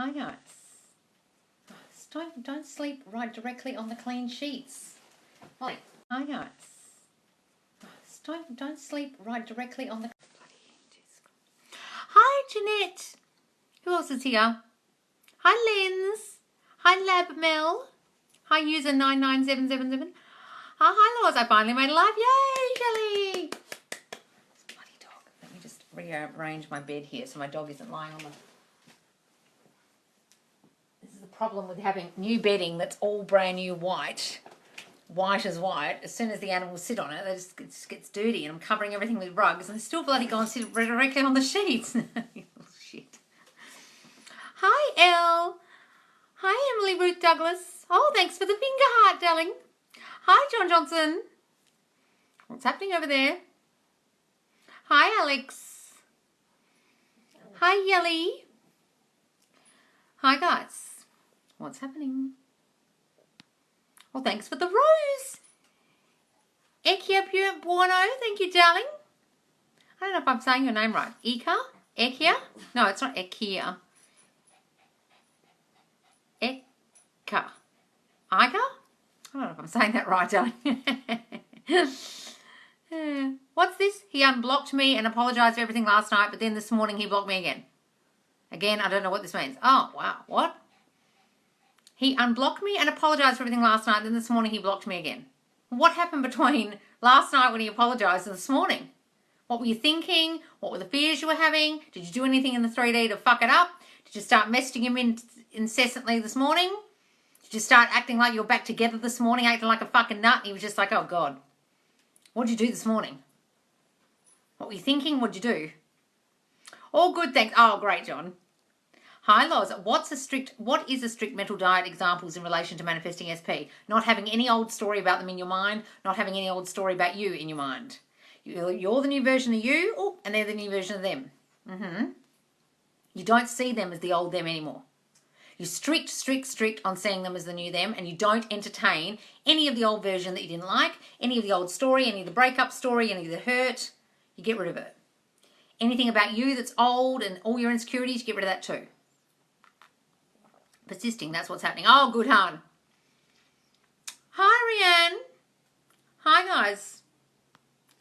Hi guys. Don't sleep right directly on the clean sheets. Hi guys. Don't sleep right directly on the. Hi Jeanette. Who else is here? Hi Lens. Hi Lab Mel. Hi user 99777. Hi Laws. I finally made a live. Yay, Kelly. Bloody dog. Let me just rearrange my bed here so my dog isn't lying on the. This is the problem with having new bedding that's all brand new white as white. As soon as the animals sit on it, it just gets dirty, and I'm covering everything with rugs, and they still bloody go and sit directly on the sheets. Shit. Hi, Elle. Hi, Emily Ruth Douglas. Oh, thanks for the finger heart, darling. Hi, John Johnson. What's happening over there? Hi, Alex. Hi, Yelly. Hi, guys. What's happening? Well, thanks for the rose. Ekia Buono, thank you, darling. I don't know if I'm saying your name right. Ekia? No, it's not Ekia. Eka. Iga? I don't know if I'm saying that right, darling. What's this? He unblocked me and apologised for everything last night, but then this morning he blocked me again. Again, I don't know what this means. Oh, wow. What? He unblocked me and apologised for everything last night, then this morning he blocked me again. What happened between last night when he apologised and this morning? What were you thinking? What were the fears you were having? Did you do anything in the 3D to fuck it up? Did you start messaging him incessantly this morning? Did you start acting like you were back together this morning, acting like a fucking nut? And he was just like, oh, God. What did you do this morning? What were you thinking? What did you do? All good, thanks. Oh, great, John. Hi, Loz. What is a strict mental diet examples in relation to manifesting SP? Not having any old story about them in your mind, not having any old story about you in your mind. You're the new version of you, and they're the new version of them. You don't see them as the old them anymore. You're strict on seeing them as the new them, and you don't entertain any of the old version that you didn't like, any of the old story, any of the breakup story, any of the hurt. You get rid of it. Anything about you that's old and all your insecurities, you get rid of that too. Persisting, that's what's happening. Oh, good, hon. Hi, Rianne. Hi, guys.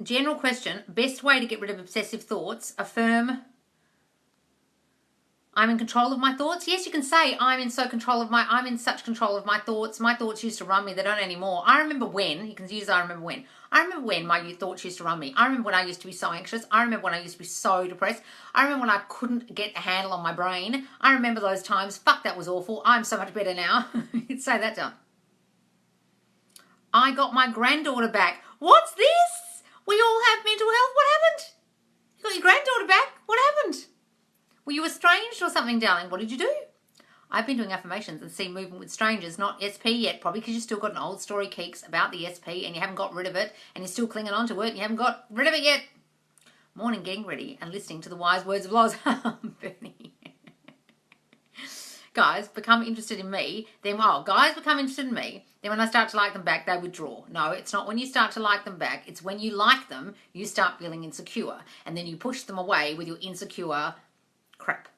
General question. Best way to get rid of obsessive thoughts. Affirm. I'm in control of my thoughts. Yes, you can say I'm in such control of my thoughts. My thoughts used to run me. They don't anymore. I remember when. You can use I remember when. I remember when my thoughts used to run me. I remember when I used to be so anxious. I remember when I used to be so depressed. I remember when I couldn't get a handle on my brain. I remember those times. Fuck, that was awful. I'm so much better now. You'd say that, John. I got my granddaughter back. What's this? We all have mental health. What happened? You got your granddaughter back. What happened? Were you estranged or something, darling? What did you do? I've been doing affirmations and see movement with strangers, not SP yet, probably because you've still got an old story, Keeks, about the SP and you haven't got rid of it and you're still clinging on to it and you haven't got rid of it yet. Morning, getting ready and listening to the wise words of Loz. Bernie. Guys become interested in me, then, guys become interested in me, then when I start to like them back, they withdraw. No, it's not when you start to like them back. It's when you like them, you start feeling insecure and then you push them away with your insecure crap,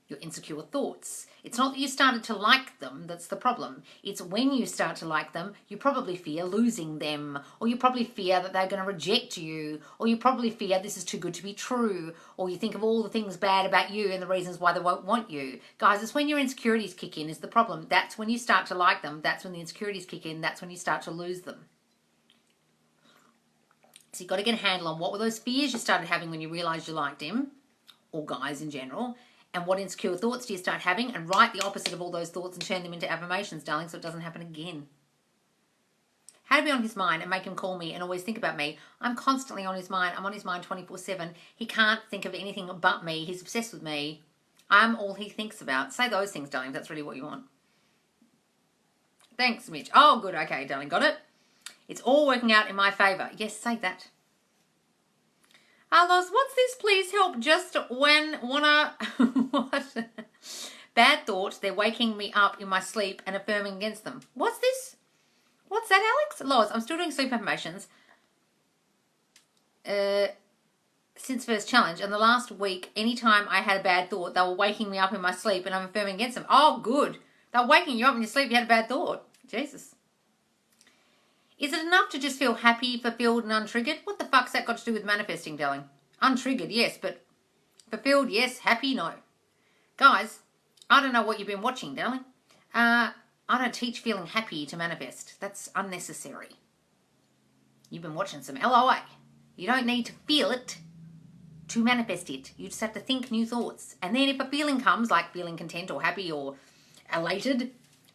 your insecure thoughts. It's not that you started to like them that's the problem. It's when you start to like them, you probably fear losing them, or you probably fear that they're going to reject you, or you probably fear this is too good to be true, or you think of all the things bad about you and the reasons why they won't want you. Guys, it's when your insecurities kick in is the problem. That's when you start to like them. That's when the insecurities kick in. That's when you start to lose them. So you've got to get a handle on what were those fears you started having when you realised you liked him, or guys in general, and what insecure thoughts do you start having, and write the opposite of all those thoughts and turn them into affirmations, darling, so it doesn't happen again. How to be on his mind and make him call me and always think about me. I'm constantly on his mind. I'm on his mind 24/7. He can't think of anything but me. He's obsessed with me. I'm all he thinks about. Say those things, darling, if that's really what you want. Thanks, Mitch. Oh, good. Okay, darling, got it. It's all working out in my favour. Yes, say that. Loz, what's this? Please help. Just when wanna what? Bad thought. They're waking me up in my sleep and affirming against them. What's this? What's that, Alex? Loz, I'm still doing sleep affirmations. since first challenge, and the last week, anytime I had a bad thought, they were waking me up in my sleep and I'm affirming against them. Oh, good. They were waking you up in your sleep, you had a bad thought. Jesus. Is it enough to just feel happy, fulfilled, and untriggered? What the fuck's that got to do with manifesting, darling? Untriggered, yes, but fulfilled, yes. Happy, no. Guys, I don't know what you've been watching, darling. I don't teach feeling happy to manifest. That's unnecessary. You've been watching some LOA. You don't need to feel it to manifest it. You just have to think new thoughts. And then if a feeling comes, like feeling content or happy or elated,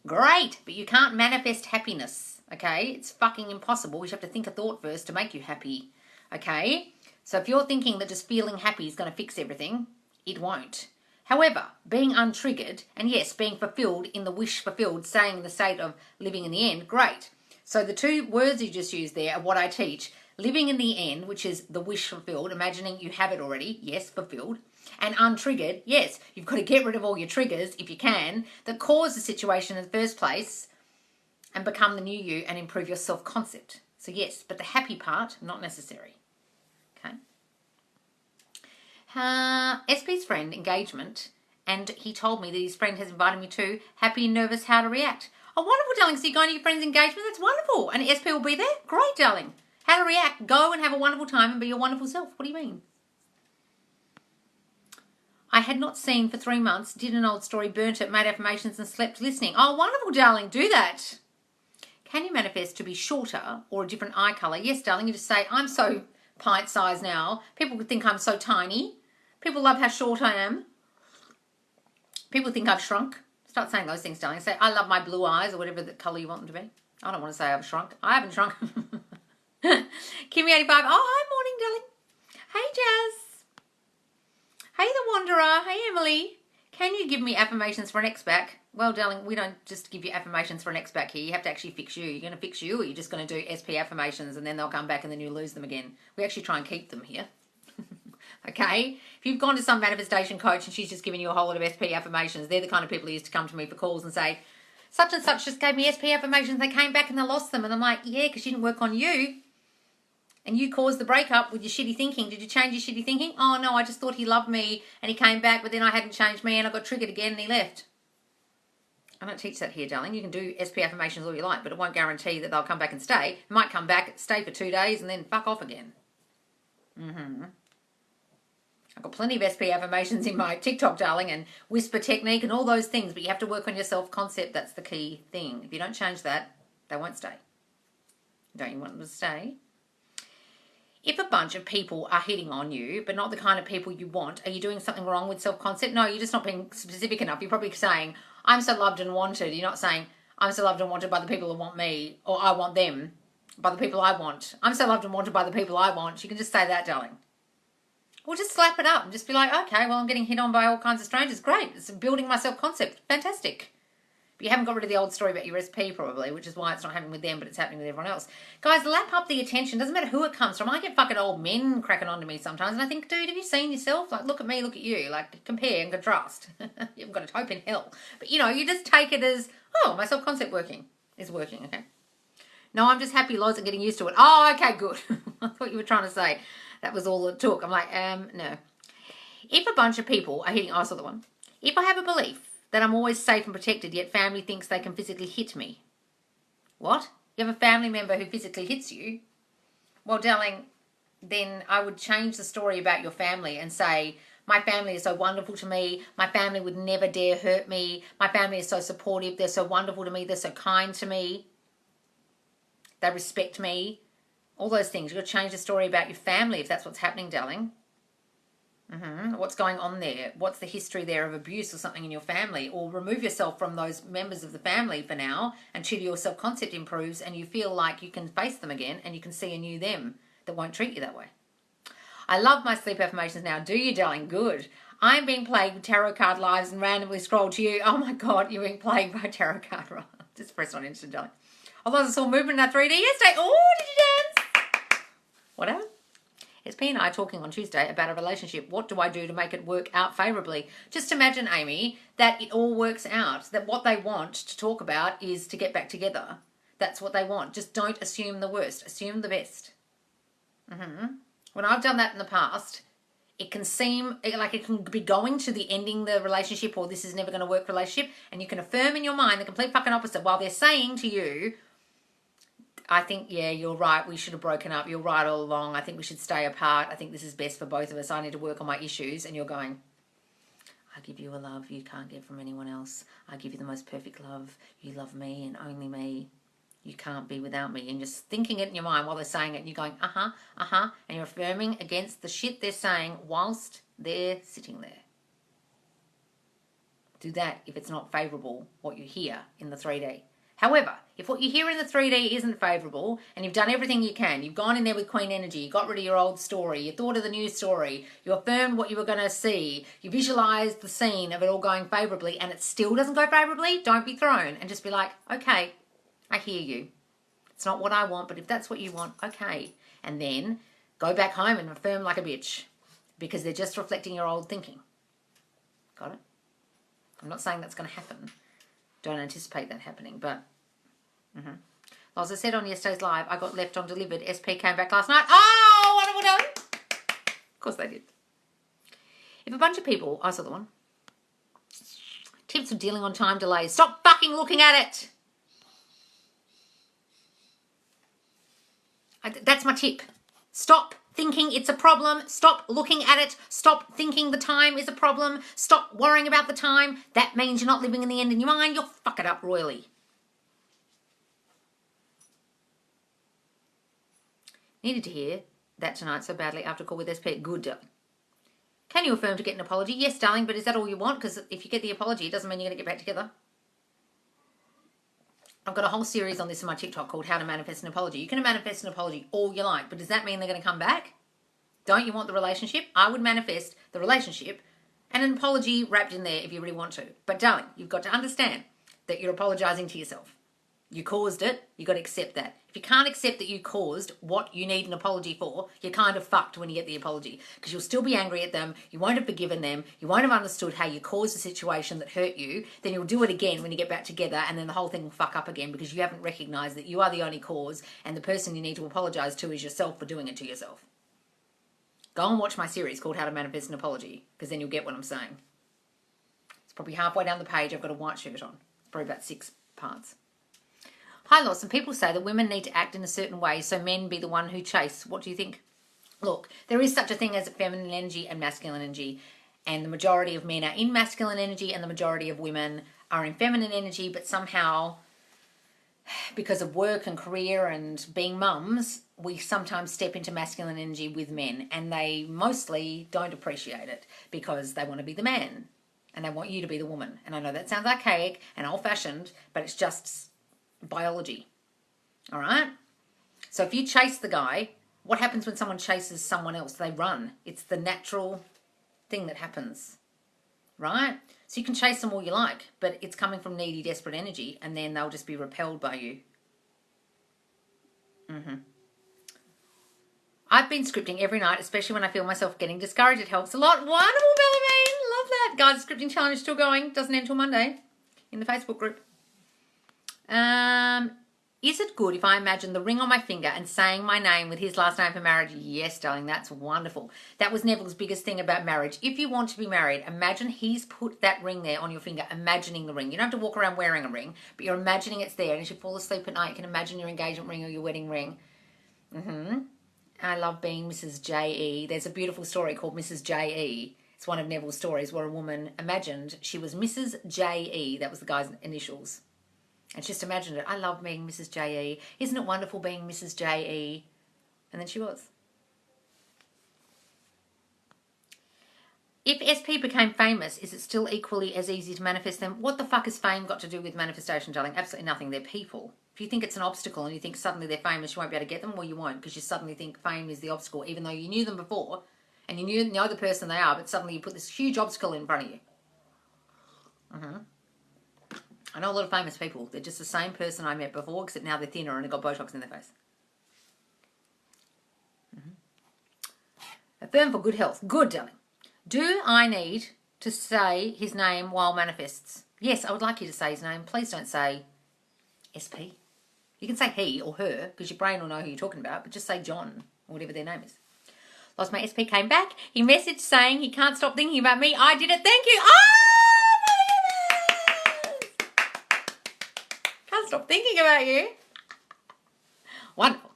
great. But you can't manifest happiness, okay? It's fucking impossible. You have to think a thought first to make you happy, okay? So if you're thinking that just feeling happy is going to fix everything, it won't. However, being untriggered, and yes, being fulfilled in the wish fulfilled, staying in the state of living in the end, great. So the two words you just used there are what I teach. Living in the end, which is the wish fulfilled, imagining you have it already, yes, fulfilled. And untriggered, yes, you've got to get rid of all your triggers, if you can, that cause the situation in the first place and become the new you and improve your self-concept. So yes, but the happy part, not necessary. Okay. SP's friend, engagement, and he told me that his friend has invited me to happy and nervous how to react. Oh, wonderful, darling. So you're going to your friend's engagement? That's wonderful. And SP will be there? Great, darling. How to react. Go and have a wonderful time and be your wonderful self. What do you mean? I had not seen for 3 months, did an old story, burnt it, made affirmations and slept listening. Oh, wonderful, darling. Do that. Can you manifest to be shorter or a different eye colour? Yes, darling. You just say, I'm so pint-sized now. People would think I'm so tiny. People love how short I am. People think I've shrunk. Start saying those things, darling. Say, I love my blue eyes or whatever the colour you want them to be. I don't want to say I've shrunk. I haven't shrunk. Kimmy85. Oh, hi, morning, darling. Hey, Jazz. Hey, the Wanderer. Hey, Emily. Can you give me affirmations for an ex-back? Well, darling, we don't just give you affirmations for an ex-back here. You have to actually fix you. You're going to fix you, or you're just going to do SP affirmations and then they'll come back and then you lose them again. We actually try and keep them here. Okay? If you've gone to some manifestation coach and she's just giving you a whole lot of SP affirmations, they're the kind of people who used to come to me for calls and say, such and such just gave me SP affirmations, they came back and they lost them. And I'm like, yeah, because you didn't work on you. And you caused the breakup with your shitty thinking. Did you change your shitty thinking? Oh, no, I just thought he loved me and he came back, but then I hadn't changed me and I got triggered again and he left. I don't teach that here, darling. You can do SP affirmations all you like, but it won't guarantee that they'll come back and stay. It might come back, stay for 2 days, and then fuck off again. I've got plenty of SP affirmations in my TikTok, darling, and whisper technique and all those things, but you have to work on your self-concept. That's the key thing. If you don't change that, they won't stay. Don't you want them to stay? If a bunch of people are hitting on you, but not the kind of people you want, are you doing something wrong with self-concept? No, you're just not being specific enough. You're probably saying, I'm so loved and wanted. You're not saying, I'm so loved and wanted by the people who want me, or I want them by the people I want. I'm so loved and wanted by the people I want. You can just say that, darling. Or just slap it up and just be like, okay, well, I'm getting hit on by all kinds of strangers. Great. It's building my self-concept. Fantastic. But you haven't got rid of the old story about your SP probably, which is why it's not happening with them, but it's happening with everyone else. Guys, lap up the attention. Doesn't matter who it comes from. I get fucking old men cracking onto me sometimes, and I think, dude, have you seen yourself? Like, look at me, look at you. Like, compare and contrast. You haven't got a hope in hell. But, you know, you just take it as, oh, my self-concept is working, okay? No, I'm just happy, loads, and getting used to it. Oh, okay, good. I thought you were trying to say that was all it took. I'm like, no. If a bunch of people are hitting, oh, I saw the one. If I have a belief that I'm always safe and protected, yet family thinks they can physically hit me. What? You have a family member who physically hits you? Well, darling, then I would change the story about your family and say, my family is so wonderful to me. My family would never dare hurt me. My family is so supportive. They're so wonderful to me. They're so kind to me. They respect me. All those things. You've got to change the story about your family if that's what's happening, darling. What's going on there? What's the history there of abuse or something in your family? Or remove yourself from those members of the family for now until your self-concept improves and you feel like you can face them again and you can see a new them that won't treat you that way. I love my sleep affirmations now. Do you, darling? Good. I'm being plagued with tarot card lives and randomly scroll to you. Oh my God, you're being plagued by tarot card. Just press on instant, darling. Although I saw movement in our 3D yesterday. Oh, did you dance? Whatever. It's P and I talking on Tuesday about a relationship. What do I do to make it work out favourably? Just imagine, Amy, that it all works out. That what they want to talk about is to get back together. That's what they want. Just don't assume the worst. Assume the best. When I've done that in the past, it can seem like it can be going to the ending the relationship or this is never going to work relationship, and you can affirm in your mind the complete fucking opposite while they're saying to you, I think, yeah, you're right, we should have broken up, you're right all along, I think we should stay apart, I think this is best for both of us, I need to work on my issues. And you're going, I give you a love you can't get from anyone else, I give you the most perfect love, you love me and only me, you can't be without me. And you're just thinking it in your mind while they're saying it, and you're going, and you're affirming against the shit they're saying whilst they're sitting there. Do that if it's not favourable what you hear in the 3D. However, if what you hear in the 3D isn't favourable and you've done everything you can, you've gone in there with Queen energy, you got rid of your old story, you thought of the new story, you affirmed what you were going to see, you visualised the scene of it all going favourably, and it still doesn't go favourably, don't be thrown and just be like, okay, I hear you. It's not what I want, but if that's what you want, okay. And then go back home and affirm like a bitch because they're just reflecting your old thinking. Got it? I'm not saying that's going to happen. Don't anticipate that happening, but... As I said on yesterday's live, I got left undelivered. SP came back last night. Oh, wonderful done. Of course they did. If a bunch of people... I saw the one. Tips for dealing on time delays. Stop fucking looking at it. That's my tip. Stop thinking it's a problem. Stop looking at it. Stop thinking the time is a problem. Stop worrying about the time. That means you're not living in the end in your mind. You'll fuck it up royally. Needed to hear that tonight so badly after a call with SP. Good, darling. Can you affirm to get an apology? Yes, darling, but is that all you want? Because if you get the apology, it doesn't mean you're going to get back together. I've got a whole series on this in my TikTok called How to Manifest an Apology. You can manifest an apology all you like, but does that mean they're going to come back? Don't you want the relationship? I would manifest the relationship and an apology wrapped in there if you really want to. But darling, you've got to understand that you're apologising to yourself. You caused it, you've got to accept that. If you can't accept that you caused what you need an apology for, you're kind of fucked when you get the apology. Because you'll still be angry at them, you won't have forgiven them, you won't have understood how you caused a situation that hurt you, then you'll do it again when you get back together, and then the whole thing will fuck up again because you haven't recognised that you are the only cause and the person you need to apologise to is yourself for doing it to yourself. Go and watch my series called How to Manifest an Apology, because then you'll get what I'm saying. It's probably halfway down the page, I've got a white shirt on. It's probably about 6 parts. Hi, Lawson. People say that women need to act in a certain way so men be the one who chase. What do you think? Look, there is such a thing as feminine energy and masculine energy, and the majority of men are in masculine energy and the majority of women are in feminine energy, but somehow, because of work and career and being mums, we sometimes step into masculine energy with men, and they mostly don't appreciate it because they want to be the man and they want you to be the woman. And I know that sounds archaic and old-fashioned, but it's just biology. All right? So if you chase the guy, what happens when someone chases someone else? They run. It's the natural thing that happens. Right? So you can chase them all you like, but it's coming from needy, desperate energy, and then they'll just be repelled by you. I've been scripting every night, especially when I feel myself getting discouraged. It helps a lot. Wonderful, Bellarmine. Love that. Guys, the scripting challenge is still going. Doesn't end till Monday in the Facebook group. Is it good if I imagine the ring on my finger and saying my name with his last name for marriage? Yes, darling, that's wonderful. That was Neville's biggest thing about marriage. If you want to be married, imagine he's put that ring there on your finger, imagining the ring. You don't have to walk around wearing a ring, but you're imagining it's there. And as you fall asleep at night, you can imagine your engagement ring or your wedding ring. I love being Mrs. J.E. There's a beautiful story called Mrs. J.E. It's one of Neville's stories where a woman imagined she was Mrs. J.E. That was the guy's initials. And just imagined it. I love being Mrs. J.E. Isn't it wonderful being Mrs. J.E.? And then she was. If SP became famous, is it still equally as easy to manifest them? What the fuck has fame got to do with manifestation, darling? Absolutely nothing. They're people. If you think it's an obstacle and you think suddenly they're famous, you won't be able to get them, well, you won't, because you suddenly think fame is the obstacle, even though you knew them before and you know the person they are, but suddenly you put this huge obstacle in front of you. I know a lot of famous people. They're just the same person I met before, except now they're thinner and they've got Botox in their face. Affirm for good health. Good, darling. Do I need to say his name while manifests? Yes, I would like you to say his name. Please don't say SP. You can say he or her, because your brain will know who you're talking about, but just say John or whatever their name is. Lost my SP came back. He messaged saying he can't stop thinking about me. I did it. Thank you. Can't stop thinking about you. Wonderful.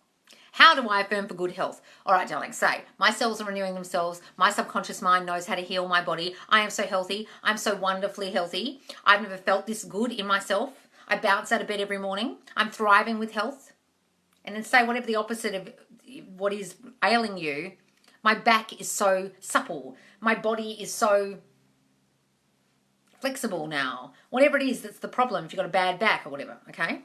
How do I affirm for good health? All right, darling, say, my cells are renewing themselves. My subconscious mind knows how to heal my body. I am so healthy. I'm so wonderfully healthy. I've never felt this good in myself. I bounce out of bed every morning. I'm thriving with health. And then say whatever the opposite of what is ailing you. My back is so supple. My body is so flexible now. Whatever it is that's the problem, if you've got a bad back or whatever, okay?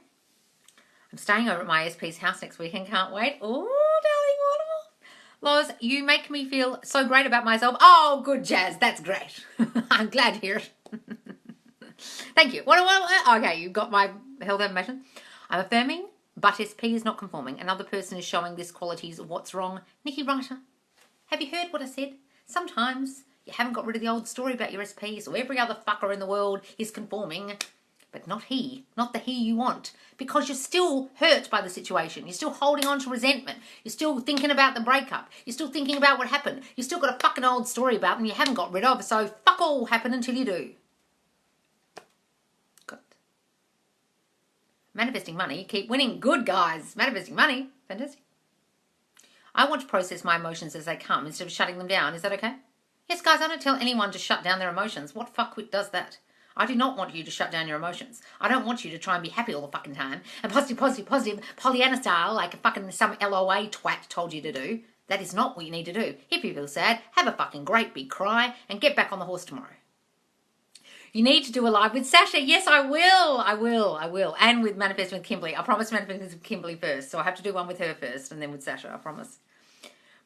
I'm staying over at my SP's house next weekend. Can't wait. Oh, darling, wonderful. Loz, you make me feel so great about myself. Oh, good, Jazz. That's great. I'm glad to hear it. Thank you. Okay, you got my health affirmation. I'm affirming, but SP is not conforming. Another person is showing this qualities of what's wrong. Nikki Writer, have you heard what I said? Sometimes you haven't got rid of the old story about your SP, so every other fucker in the world is conforming. But not he, not the he you want, because you're still hurt by the situation. You're still holding on to resentment. You're still thinking about the breakup. You're still thinking about what happened. You've still got a fucking old story about them you haven't got rid of, so fuck all happen until you do. Good. Manifesting money, keep winning. Good, guys. Manifesting money, fantastic. I want to process my emotions as they come instead of shutting them down. Is that okay? Yes, guys, I don't tell anyone to shut down their emotions. What fuckwit does that? I do not want you to shut down your emotions. I don't want you to try and be happy all the fucking time and positive, Pollyanna style, like a fucking some LOA twat told you to do. That is not what you need to do. If you feel sad, have a fucking great big cry and get back on the horse tomorrow. You need to do a live with Sasha. Yes, I will. And with Manifesting with Kimberly. I promise Manifesting with Kimberly first. So I have to do one with her first and then with Sasha, I promise.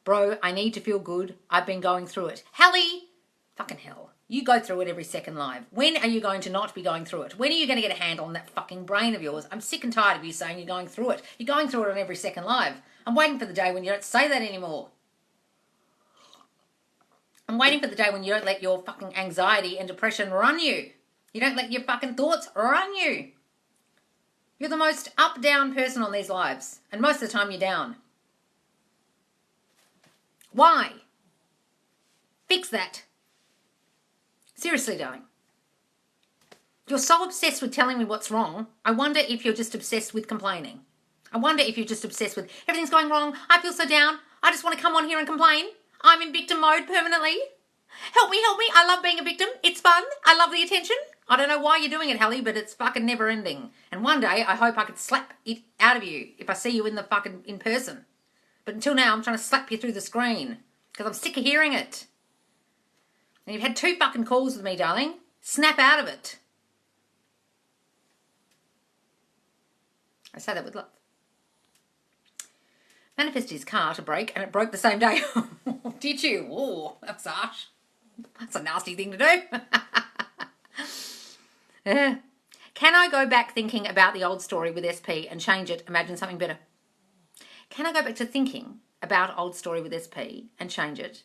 Bro, I need to feel good. I've been going through it. Hallie, fucking hell. You go through it every second live. When are you going to not be going through it? When are you going to get a handle on that fucking brain of yours? I'm sick and tired of you saying you're going through it. You're going through it on every second live. I'm waiting for the day when you don't say that anymore. I'm waiting for the day when you don't let your fucking anxiety and depression run you. You don't let your fucking thoughts run you. You're the most up-down person on these lives. And most of the time you're down. Why? Fix that. Seriously, darling. You're so obsessed with telling me what's wrong. I wonder if you're just obsessed with complaining. I wonder if you're just obsessed with everything's going wrong. I feel so down. I just want to come on here and complain. I'm in victim mode permanently. Help me. I love being a victim. It's fun. I love the attention. I don't know why you're doing it, Hallie, but it's fucking never ending. And one day I hope I could slap it out of you if I see you in person. But until now I'm trying to slap you through the screen because I'm sick of hearing it. And you've had 2 fucking calls with me, darling. Snap out of it. I say that with love. Manifested his car to break, and it broke the same day. Did you? Oh, that's harsh. That's a nasty thing to do. Can I go back thinking about the old story with SP and change it, imagine something better? Can I go back to thinking about old story with SP and change it?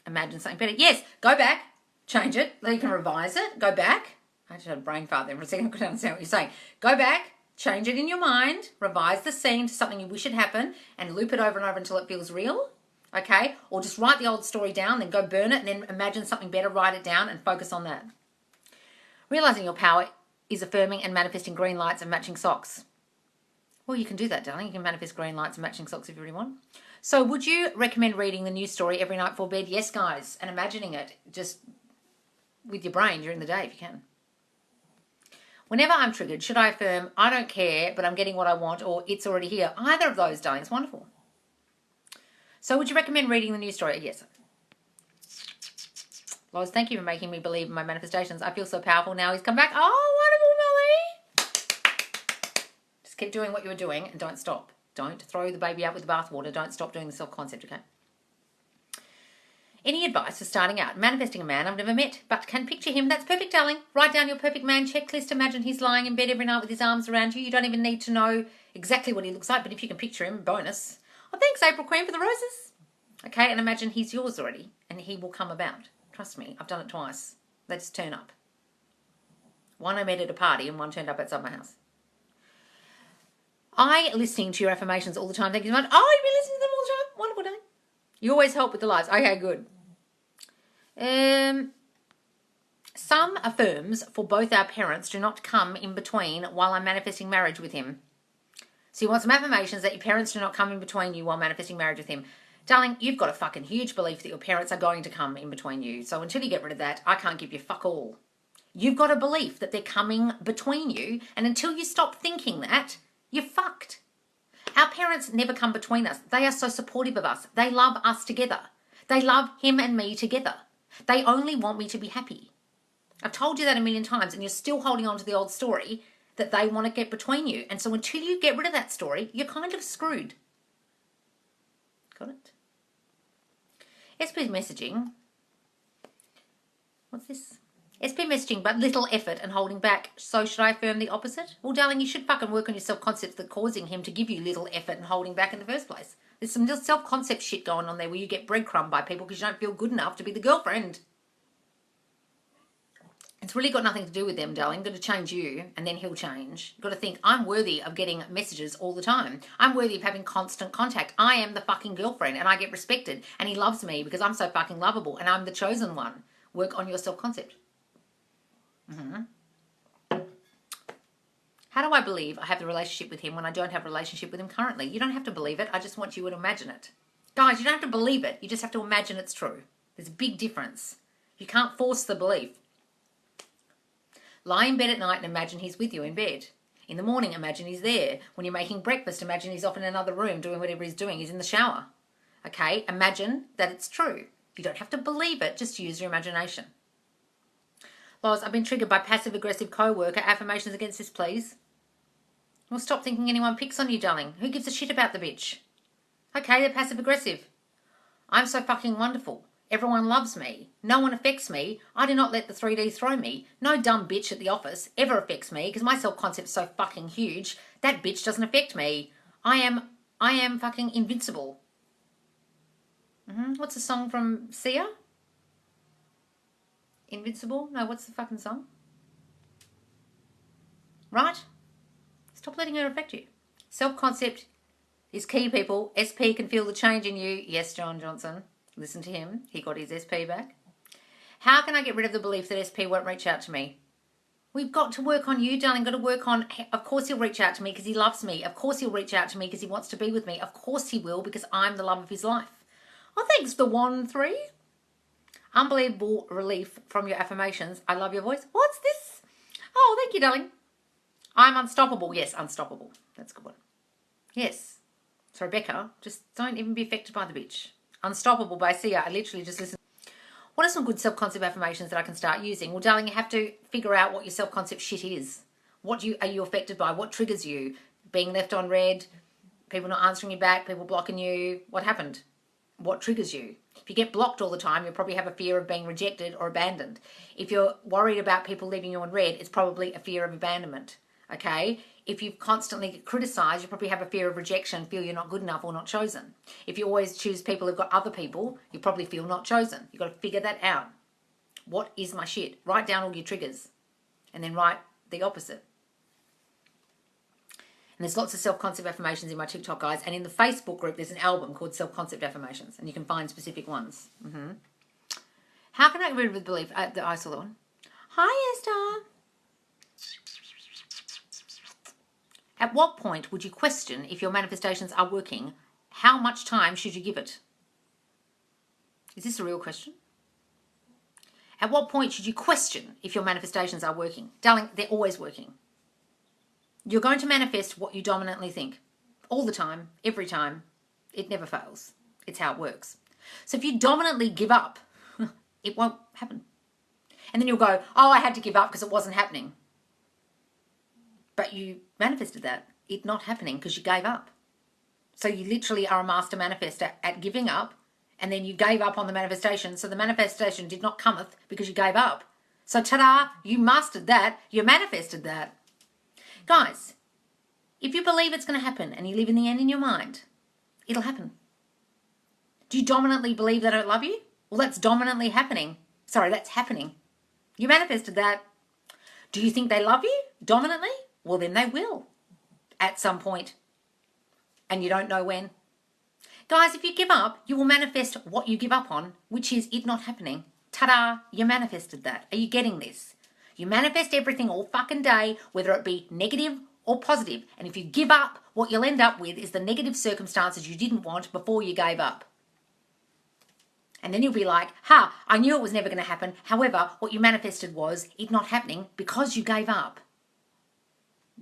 Imagine something better. Yes, go back, change it. Then you can revise it. Go back. I just had a brain fart there for a second. I couldn't understand what you're saying. Go back, change it in your mind, revise the scene to something you wish had happened, and loop it over and over until it feels real. Okay? Or just write the old story down, then go burn it, and then imagine something better, write it down, and focus on that. Realizing your power is affirming and manifesting green lights and matching socks. Well, you can do that, darling. You can manifest green lights and matching socks if you really want. So would you recommend reading the news story every night before bed? Yes, guys. And imagining it just with your brain during the day if you can. Whenever I'm triggered, should I affirm, I don't care, but I'm getting what I want, or it's already here? Either of those, darling. It's wonderful. So would you recommend reading the news story? Yes. Loz, thank you for making me believe in my manifestations. I feel so powerful now. He's come back. Oh, wonderful, Molly. Just keep doing what you were doing and don't stop. Don't throw the baby out with the bathwater. Don't stop doing the self-concept, okay? Any advice for starting out? Manifesting a man I've never met, but can picture him. That's perfect, darling. Write down your perfect man checklist. Imagine he's lying in bed every night with his arms around you. You don't even need to know exactly what he looks like, but if you can picture him, bonus. Oh, thanks, April Queen, for the roses. Okay, and imagine he's yours already, and he will come about. Trust me, I've done it twice. They just turn up. One I met at a party, and one turned up outside my house. I listening to your affirmations all the time. Thank you so much. Oh, you've been listening to them all the time? wonderful day. You always help with the lives. Okay, good. Some affirms for both our parents do not come in between while I'm manifesting marriage with him. So you want some affirmations that your parents do not come in between you while manifesting marriage with him. Darling, you've got a fucking huge belief that your parents are going to come in between you. So until you get rid of that, I can't give you fuck all. You've got a belief that they're coming between you, and until you stop thinking that, you're fucked. Our parents never come between us. They are so supportive of us. They love us together. They love him and me together. They only want me to be happy. I've told you that a million times, and you're still holding on to the old story that they want to get between you. And so until you get rid of that story, you're kind of screwed. Got it? SP messaging. What's this? SP messaging, but little effort and holding back. So should I affirm the opposite? Well, darling, you should fucking work on your self-concepts that are causing him to give you little effort and holding back in the first place. There's some little self-concept shit going on there where you get breadcrumbed by people because you don't feel good enough to be the girlfriend. It's really got nothing to do with them, darling. You've got to change you, and then he'll change. You've got to think, I'm worthy of getting messages all the time. I'm worthy of having constant contact. I am the fucking girlfriend, and I get respected, and he loves me because I'm so fucking lovable, and I'm the chosen one. Work on your self-concept. How do I believe I have the relationship with him when I don't have a relationship with him currently? You don't have to believe it. I just want you to imagine it. Guys, you don't have to believe it. You just have to imagine it's true. There's a big difference. You can't force the belief. Lie in bed at night and imagine he's with you in bed. In the morning, imagine he's there. When you're making breakfast, imagine he's off in another room doing whatever he's doing. He's in the shower. Okay? Imagine that it's true. You don't have to believe it. Just use your imagination. Loz, I've been triggered by passive-aggressive co-worker. Affirmations against this, please. Well, stop thinking anyone picks on you, darling. Who gives a shit about the bitch? Okay, they're passive-aggressive. I'm so fucking wonderful. Everyone loves me. No one affects me. I do not let the 3D throw me. No dumb bitch at the office ever affects me because my self-concept's so fucking huge. That bitch doesn't affect me. I am fucking invincible. What's the song from Sia? Invincible? No, what's the fucking song? Right? Stop letting her affect you. Self-concept is key, people. SP can feel the change in you. Yes, John Johnson. Listen to him. He got his SP back. How can I get rid of the belief that SP won't reach out to me? We've got to work on you, darling. Got to work on, of course he'll reach out to me because he loves me. Of course he'll reach out to me because he wants to be with me. Of course he will because I'm the love of his life. Oh, thanks, the 1-3. Unbelievable relief from your affirmations. I love your voice. What's this? Oh, thank you, darling. I'm unstoppable. Yes, unstoppable. That's a good one. Yes. So, Rebecca, just don't even be affected by the bitch. Unstoppable by Sia. I literally just listen. What are some good self-concept affirmations that I can start using? Well, darling, you have to figure out what your self-concept shit is. What are you affected by? What triggers you? Being left on red, people not answering you back, people blocking you. What happened? What triggers you? If you get blocked all the time, you'll probably have a fear of being rejected or abandoned. If you're worried about people leaving you on red, it's probably a fear of abandonment. Okay? If you constantly get criticised, you probably have a fear of rejection, feel you're not good enough or not chosen. If you always choose people who've got other people, you probably feel not chosen. You've got to figure that out. What is my shit? Write down all your triggers and then write the opposite. And there's lots of self-concept affirmations in my TikTok, guys. And in the Facebook group, there's an album called Self-Concept Affirmations. And you can find specific ones. How can I get rid of the belief? I saw that one. Hi, Esther. At what point would you question if your manifestations are working? How much time should you give it? Is this a real question? At what point should you question if your manifestations are working? Darling, they're always working. You're going to manifest what you dominantly think. All the time, every time. It never fails. It's how it works. So if you dominantly give up, it won't happen. And then you'll go, oh, I had to give up because it wasn't happening. But you manifested that. It not happening because you gave up. So you literally are a master manifester at giving up, and then you gave up on the manifestation. So the manifestation did not cometh because you gave up. So ta-da, you mastered that. You manifested that. Guys, if you believe it's going to happen and you live in the end in your mind, it'll happen. Do you dominantly believe they don't love you? Well, that's dominantly happening. Sorry, that's happening. You manifested that. Do you think they love you dominantly? Well, then they will at some point. And you don't know when. Guys, if you give up, you will manifest what you give up on, which is it not happening. Ta-da, you manifested that. Are you getting this? You manifest everything all fucking day, whether it be negative or positive. And if you give up, what you'll end up with is the negative circumstances you didn't want before you gave up. And then you'll be like, I knew it was never going to happen. However, what you manifested was it not happening because you gave up.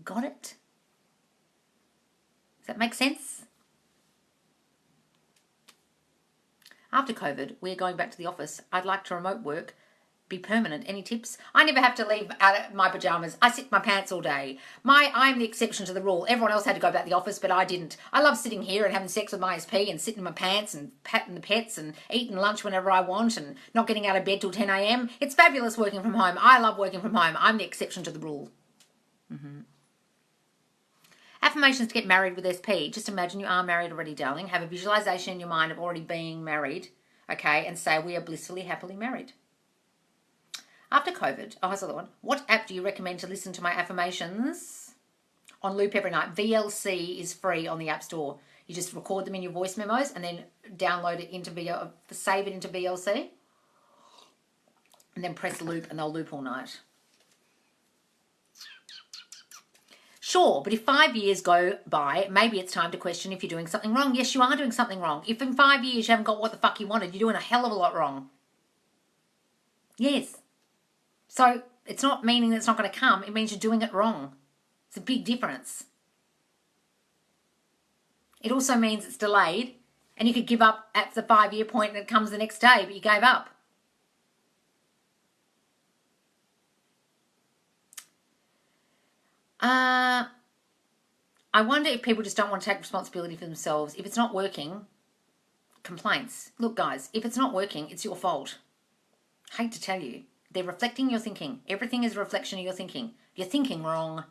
Got it? Does that make sense? After COVID, we're going back to the office. I'd like to remote work be permanent. Any tips? I never have to leave out of my pajamas. I sit in my pants all day. I'm the exception to the rule. Everyone else had to go back to the office, but I didn't. I love sitting here and having sex with my SP and sitting in my pants and patting the pets and eating lunch whenever I want and not getting out of bed till 10 a.m. It's fabulous working from home. I love working from home. I'm the exception to the rule. Affirmations to get married with SP. Just imagine you are married already, darling. Have a visualization in your mind of already being married, okay, and say we are blissfully, happily married. After COVID, here's the other one. What app do you recommend to listen to my affirmations on loop every night? VLC is free on the App Store. You just record them in your voice memos and then download it into save it into VLC, and then press loop and they'll loop all night. Sure, but if 5 years go by, maybe it's time to question if you're doing something wrong. Yes, you are doing something wrong. If in 5 years you haven't got what the fuck you wanted, you're doing a hell of a lot wrong. Yes. So it's not meaning that it's not going to come. It means you're doing it wrong. It's a big difference. It also means it's delayed and you could give up at the 5-year point and it comes the next day, but you gave up. I wonder if people just don't want to take responsibility for themselves. If it's not working, complaints. Look, guys, if it's not working, it's your fault. I hate to tell you. They're reflecting your thinking. Everything is a reflection of your thinking. You're thinking wrong.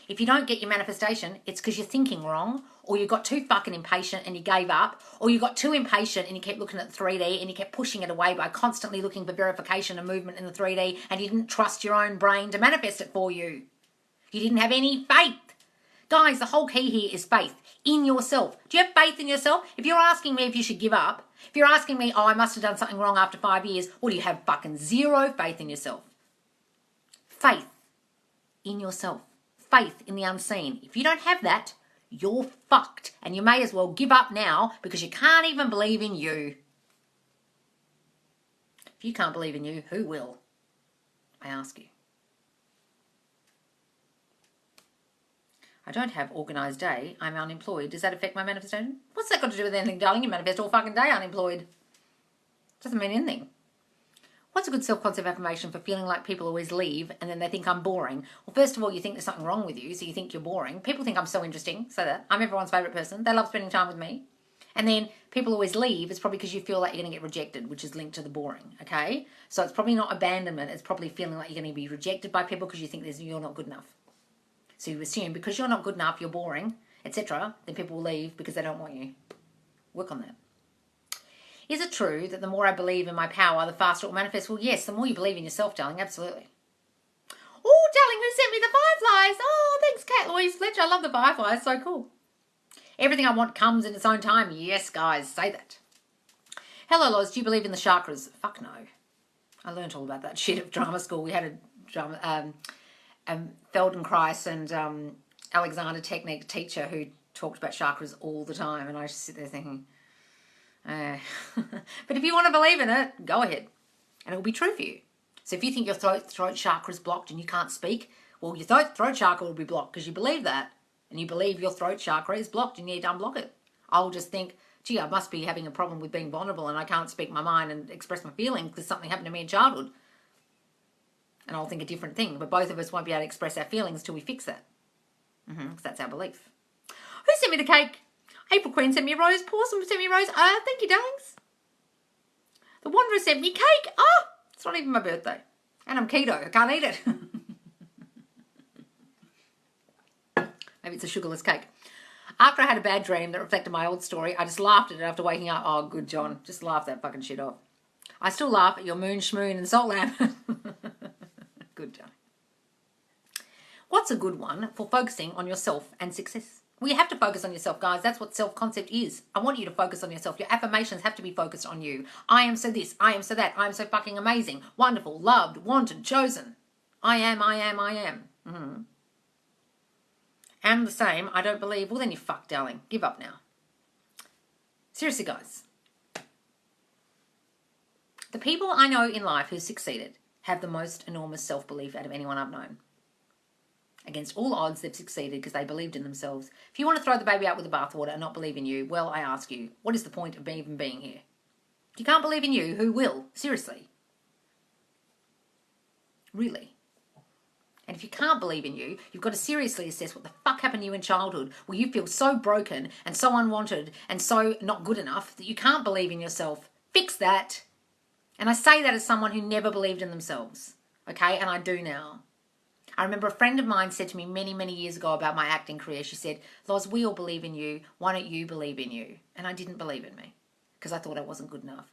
If you don't get your manifestation, it's because you're thinking wrong, or you got too fucking impatient and you gave up, or you got too impatient and you kept looking at 3D and you kept pushing it away by constantly looking for verification and movement in the 3D, and you didn't trust your own brain to manifest it for you. You didn't have any faith. Guys, the whole key here is faith in yourself. Do you have faith in yourself? If you're asking me if you should give up, if you're asking me, I must have done something wrong after 5 years, well, do you have fucking zero faith in yourself? Faith in yourself. Faith in the unseen. If you don't have that, you're fucked. And you may as well give up now because you can't even believe in you. If you can't believe in you, who will? I ask you. I don't have organised day. I'm unemployed. Does that affect my manifestation? What's that got to do with anything, darling? You manifest all fucking day unemployed. Doesn't mean anything. What's a good self-concept affirmation for feeling like people always leave and then they think I'm boring? Well, first of all, you think there's something wrong with you, so you think you're boring. People think I'm so interesting, so that I'm everyone's favourite person. They love spending time with me. And then people always leave. It's probably because you feel like you're going to get rejected, which is linked to the boring, okay? So it's probably not abandonment. It's probably feeling like you're going to be rejected by people because you think you're not good enough. So you assume because you're not good enough, you're boring, etc., then people will leave because they don't want you. Work on that. Is it true that the more I believe in my power, the faster it will manifest? Well, yes, the more you believe in yourself, darling, absolutely. Oh, darling, who sent me the fireflies? Oh, thanks, Cat Louise Fletcher. I love the fireflies. So cool. Everything I want comes in its own time. Yes, guys, say that. Hello, Loz. Do you believe in the chakras? Fuck no. I learned all about that shit at drama school. We had a drama... Feldenkrais and Alexander Technique teacher who talked about chakras all the time, and I just sit there thinking, but if you want to believe in it, go ahead, and it will be true for you. So if you think your throat chakra is blocked and you can't speak, well, your throat chakra will be blocked because you believe that, and you believe your throat chakra is blocked and you need to unblock it. I'll just think, gee, I must be having a problem with being vulnerable and I can't speak my mind and express my feelings because something happened to me in childhood. And I'll think a different thing. But both of us won't be able to express our feelings until we fix that. Because that's our belief. Who sent me the cake? April Queen sent me a rose. Pawsome sent me a rose. Thank you, darlings. The Wanderer sent me cake. Oh, it's not even my birthday. And I'm keto. I can't eat it. Maybe it's a sugarless cake. After I had a bad dream that reflected my old story, I just laughed at it after waking up. Oh, good, John. Just laugh that fucking shit off. I still laugh at your moon, schmoon, and salt lamp. Good, John. What's a good one for focusing on yourself and success? Well, you have to focus on yourself, guys. That's what self-concept is. I want you to focus on yourself. Your affirmations have to be focused on you. I am so this. I am so that. I am so fucking amazing, wonderful, loved, wanted, chosen. I am. Mm-hmm. Am the same. I don't believe. Well, then you're fucked, darling. Give up now. Seriously, guys. The people I know in life who succeeded have the most enormous self-belief out of anyone I've known. Against all odds, they've succeeded because they believed in themselves. If you want to throw the baby out with the bathwater and not believe in you, well, I ask you, what is the point of even being here? If you can't believe in you, who will? Seriously. Really. And if you can't believe in you, you've got to seriously assess what the fuck happened to you in childhood where you feel so broken and so unwanted and so not good enough that you can't believe in yourself. Fix that. And I say that as someone who never believed in themselves. Okay? And I do now. I remember a friend of mine said to me many, many years ago about my acting career, she said, Loz, we all believe in you. Why don't you believe in you? And I didn't believe in me because I thought I wasn't good enough.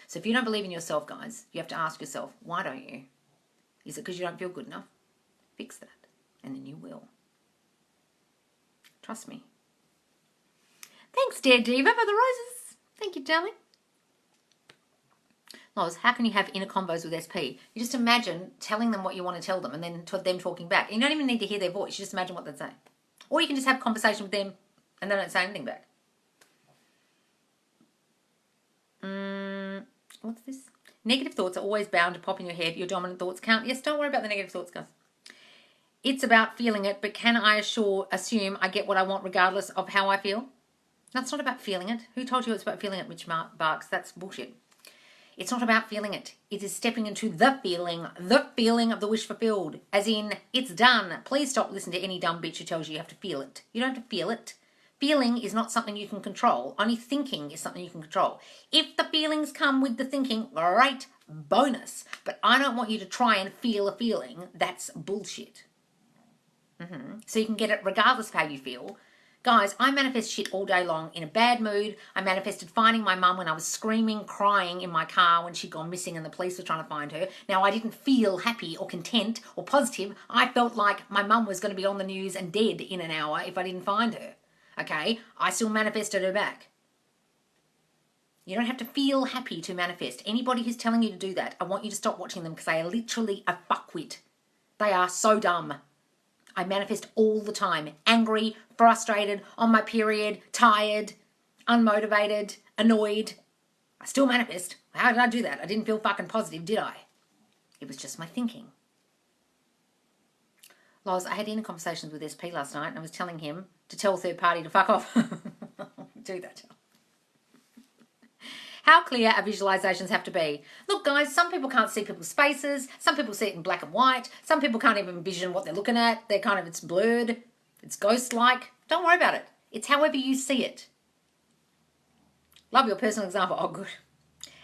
So if you don't believe in yourself, guys, you have to ask yourself, why don't you? Is it because you don't feel good enough? Fix that, and then you will. Trust me. Thanks, Dear Diva, for the roses. Thank you, darling. Loz, how can you have inner combos with SP? You just imagine telling them what you want to tell them and then them talking back. You don't even need to hear their voice. You just imagine what they'd say. Or you can just have a conversation with them and they don't say anything back. What's this? Negative thoughts are always bound to pop in your head. Your dominant thoughts count. Yes, don't worry about the negative thoughts, guys. It's about feeling it, but can I assume I get what I want regardless of how I feel? That's not about feeling it. Who told you it's about feeling it, Mitch Barks? That's bullshit. It's not about feeling it. It is stepping into the feeling of the wish fulfilled. As in, it's done. Please stop listening to any dumb bitch who tells you have to feel it. You don't have to feel it. Feeling is not something you can control. Only thinking is something you can control. If the feelings come with the thinking, great, bonus. But I don't want you to try and feel a feeling. That's bullshit. So you can get it regardless of how you feel. Guys, I manifest shit all day long in a bad mood. I manifested finding my mum when I was screaming, crying in my car when she'd gone missing and the police were trying to find her. Now, I didn't feel happy or content or positive. I felt like my mum was going to be on the news and dead in an hour if I didn't find her. Okay? I still manifested her back. You don't have to feel happy to manifest. Anybody who's telling you to do that, I want you to stop watching them because they are literally a fuckwit. They are so dumb. I manifest all the time. Angry, frustrated, on my period, tired, unmotivated, annoyed. I still manifest. How did I do that? I didn't feel fucking positive, did I? It was just my thinking. Loz, I had inner conversations with SP last night and I was telling him to tell third party to fuck off. Do that. How clear our visualizations have to be. Look, guys, some people can't see people's faces. Some people see it in black and white. Some people can't even envision what they're looking at. It's blurred. It's ghost-like. Don't worry about it. It's however you see it. Love your personal example. Oh, good.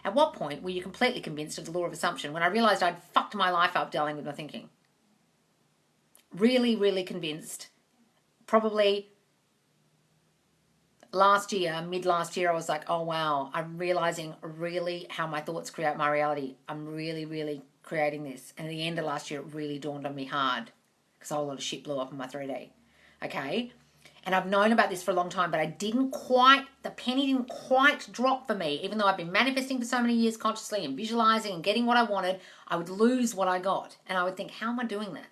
At what point were you completely convinced of the law of assumption when I realized I'd fucked my life up, darling, with my thinking? Really, really convinced. Probably mid last year, I was like, oh, wow, I'm realizing really how my thoughts create my reality. I'm really, really creating this. And at the end of last year, it really dawned on me hard because a whole lot of shit blew up in my 3D. Okay? And I've known about this for a long time, but the penny didn't quite drop for me. Even though I've been manifesting for so many years consciously and visualizing and getting what I wanted, I would lose what I got. And I would think, how am I doing that?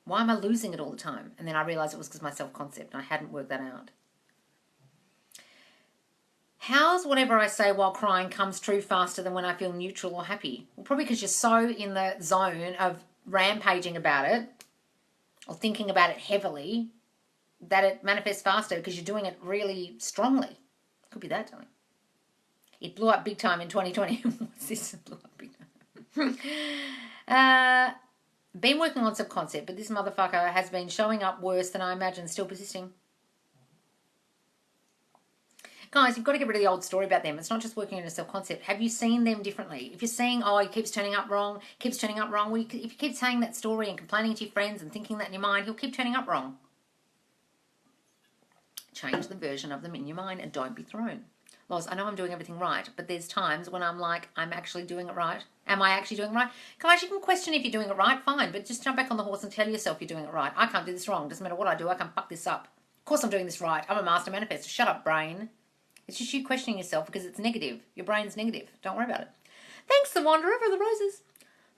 Why am I losing it all the time? And then I realized it was because of my self-concept and I hadn't worked that out. How's whatever I say while crying comes true faster than when I feel neutral or happy? Well, probably because you're so in the zone of rampaging about it or thinking about it heavily that it manifests faster because you're doing it really strongly. Could be that, darling. It blew up big time in 2020. What's this? It blew up big time. Been working on subconcept, but this motherfucker has been showing up worse than I imagined, still persisting. Guys, you've got to get rid of the old story about them. It's not just working on a self-concept. Have you seen them differently? If you're seeing, oh, he keeps turning up wrong, well, if you keep saying that story and complaining to your friends and thinking that in your mind, he'll keep turning up wrong. Change the version of them in your mind and don't be thrown. Loz, I know I'm doing everything right, but there's times when I'm like, I'm actually doing it right. Am I actually doing it right? Guys, you can question if you're doing it right, fine, but just jump back on the horse and tell yourself you're doing it right. I can't do this wrong. Doesn't matter what I do, I can fuck this up. Of course I'm doing this right. I'm a master manifester. Shut up, brain. It's just you questioning yourself because it's negative. Your brain's negative. Don't worry about it. Thanks, the Wanderer, for the roses.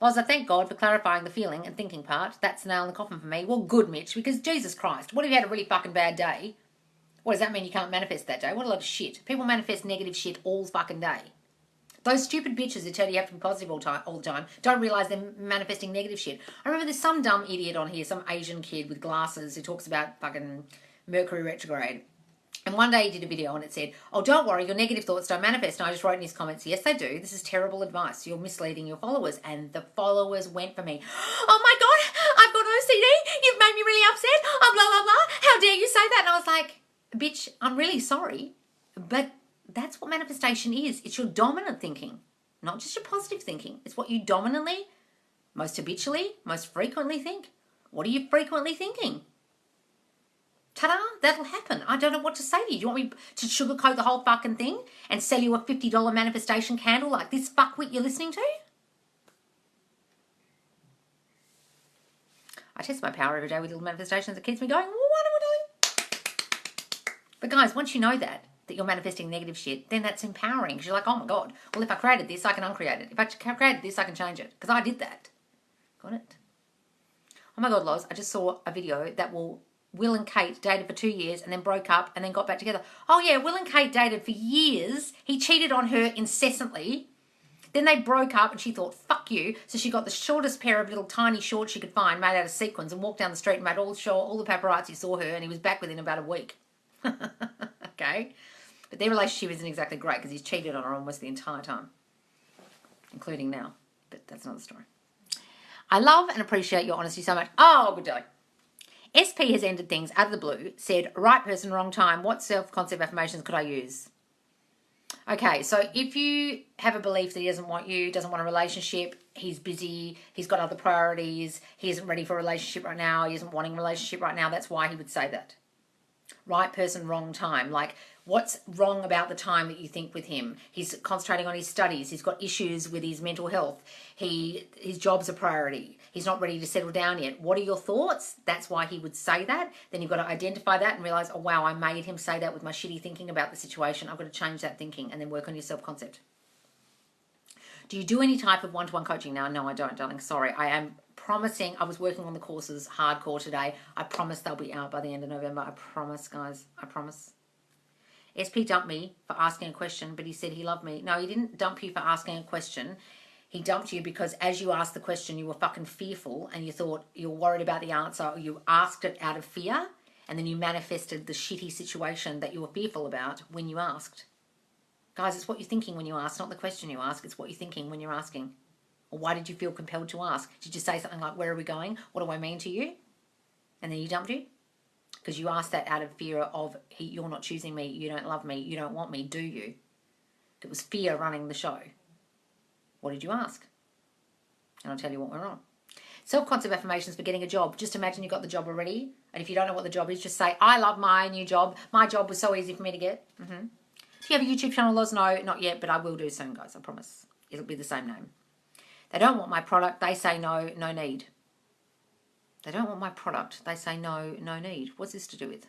Loz, I thank God for clarifying the feeling and thinking part. That's the nail in the coffin for me. Well, good, Mitch, because Jesus Christ, what if you had a really fucking bad day? What does that mean you can't manifest that day? What a lot of shit. People manifest negative shit all fucking day. Those stupid bitches who tell you have to be positive all the time don't realise they're manifesting negative shit. I remember there's some dumb idiot on here, some Asian kid with glasses who talks about fucking Mercury retrograde. And one day he did a video and it said, oh, don't worry, your negative thoughts don't manifest. And I just wrote in his comments, yes, they do. This is terrible advice. You're misleading your followers. And the followers went for me. Oh, my God, I've got OCD. You've made me really upset. Oh, blah, blah, blah. How dare you say that? And I was like, bitch, I'm really sorry, but that's what manifestation is. It's your dominant thinking, not just your positive thinking. It's what you dominantly, most habitually, most frequently think. What are you frequently thinking? Ta-da, that'll happen. I don't know what to say to you. Do you want me to sugarcoat the whole fucking thing and sell you a $50 manifestation candle like this fuckwit you're listening to? I test my power every day with little manifestations. It keeps me going, what am I doing? But guys, once you know that you're manifesting negative shit, then that's empowering because you're like, oh my God, well, if I created this, I can uncreate it. If I created this, I can change it because I did that. Got it? Oh my God, Loz, I just saw a video that Will and Kate dated for 2 years and then broke up and then got back together. Oh yeah, Will and Kate dated for years. He cheated on her incessantly. Then they broke up and she thought, fuck you. So she got the shortest pair of little tiny shorts she could find made out of sequins and walked down the street and made all the paparazzi saw her and he was back within about a week. Okay? But their relationship isn't exactly great because he's cheated on her almost the entire time, including now. But that's another story. I love and appreciate your honesty so much. Oh, good day. SP has ended things out of the blue, said, right person, wrong time. What self-concept affirmations could I use? Okay, so if you have a belief that he doesn't want you, doesn't want a relationship, he's busy, he's got other priorities, he isn't ready for a relationship right now, he isn't wanting a relationship right now, that's why he would say that. Right person, wrong time. Like, what's wrong about the time that you think with him? He's concentrating on his studies. He's got issues with his mental health. His job's a priority. He's not ready to settle down yet. What are your thoughts? That's why he would say that. Then you've got to identify that and realize, oh, wow, I made him say that with my shitty thinking about the situation. I've got to change that thinking and then work on your self-concept. Do you do any type of one-to-one coaching now? No, I don't, darling. Sorry. I am promising. I was working on the courses hardcore today. I promise they'll be out by the end of November. I promise, guys. I promise. SP dumped me for asking a question, but he said he loved me. No, he didn't dump you for asking a question. He dumped you because as you asked the question, you were fucking fearful and you thought you were worried about the answer or you asked it out of fear and then you manifested the shitty situation that you were fearful about when you asked. Guys, it's what you're thinking when you ask, not the question you ask. It's what you're thinking when you're asking. Or why did you feel compelled to ask? Did you say something like, where are we going? What do I mean to you? And then he dumped you? Because you asked that out of fear of, you're not choosing me, you don't love me, you don't want me, do you? It was fear running the show. What did you ask? And I'll tell you what went wrong. Self-concept affirmations for getting a job. Just imagine you got the job already. And if you don't know what the job is, just say, I love my new job. My job was so easy for me to get. Do you have a YouTube channel, Loz? No, not yet, but I will do soon, guys. I promise. It'll be the same name. They don't want my product. They say no, no need. They don't want my product. They say no, no need. What's this to do with?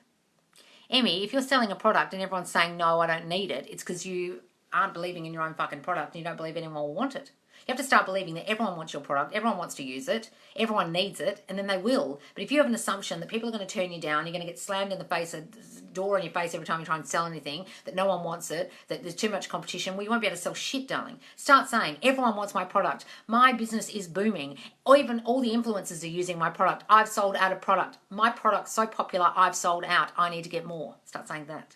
Emmy, if you're selling a product and everyone's saying, no, I don't need it, it's because you aren't believing in your own fucking product and you don't believe anyone will want it. You have to start believing that everyone wants your product, everyone wants to use it, everyone needs it, and then they will. But if you have an assumption that people are going to turn you down, you're going to get slammed in the face, a door in your face every time you try and sell anything, that no one wants it, that there's too much competition, well, you won't be able to sell shit, darling. Start saying, everyone wants my product. My business is booming. Or even all the influencers are using my product. I've sold out of product. My product's so popular, I've sold out. I need to get more. Start saying that.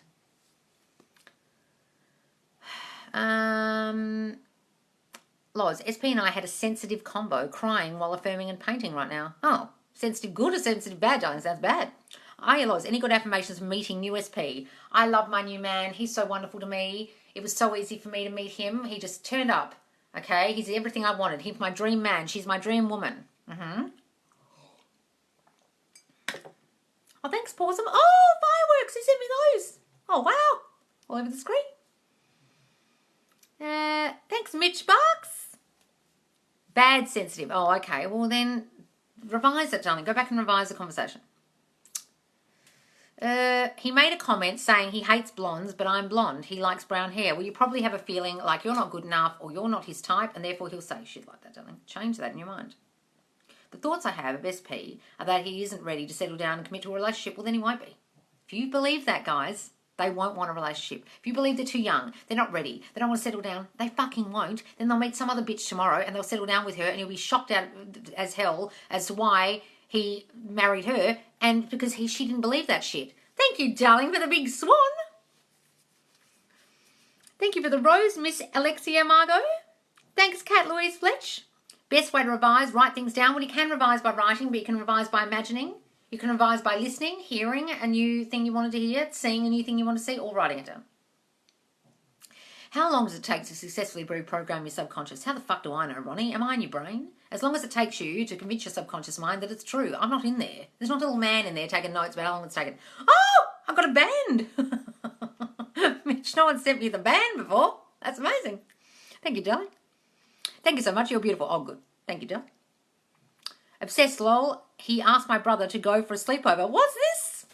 Loz, SP and I had a sensitive combo, crying while affirming and painting right now. Oh, sensitive good or sensitive bad, darling? Sounds bad. Hiya, Loz. Any good affirmations for meeting new SP? I love my new man. He's so wonderful to me. It was so easy for me to meet him. He just turned up. Okay? He's everything I wanted. He's my dream man. She's my dream woman. Oh, thanks, Pawsome. Oh, fireworks. He sent me those. Oh, wow. All over the screen. Thanks, Mitch Bucks. Bad sensitive. Oh, okay. Well, then revise it, darling. Go back and revise the conversation. He made a comment saying he hates blondes, but I'm blonde. He likes brown hair. Well, you probably have a feeling like you're not good enough or you're not his type, and therefore he'll say shit like that, darling. Change that in your mind. The thoughts I have of SP are that he isn't ready to settle down and commit to a relationship. Well, then he won't be. If you believe that, guys, they won't want a relationship. If you believe they're too young, they're not ready, they don't want to settle down, they fucking won't. Then they'll meet some other bitch tomorrow and they'll settle down with her and he'll be shocked out as hell as to why he married her and because she didn't believe that shit. Thank you, darling, for the big swan. Thank you for the rose, Miss Alexia Margot. Thanks, Kat Louise Fletch. Best way to revise, write things down. Well, you can revise by writing, but you can revise by imagining. You can revise by listening, hearing a new thing you wanted to hear, seeing a new thing you want to see, or writing it down. How long does it take to successfully reprogram your subconscious? How the fuck do I know, Ronnie? Am I in your brain? As long as it takes you to convince your subconscious mind that it's true. I'm not in there. There's not a little man in there taking notes about how long it's taken. Oh, I've got a band. Mitch, no one sent me the band before. That's amazing. Thank you, darling. Thank you so much. You're beautiful. Oh, good. Thank you, darling. Obsessed lol. He asked my brother to go for a sleepover. What's this?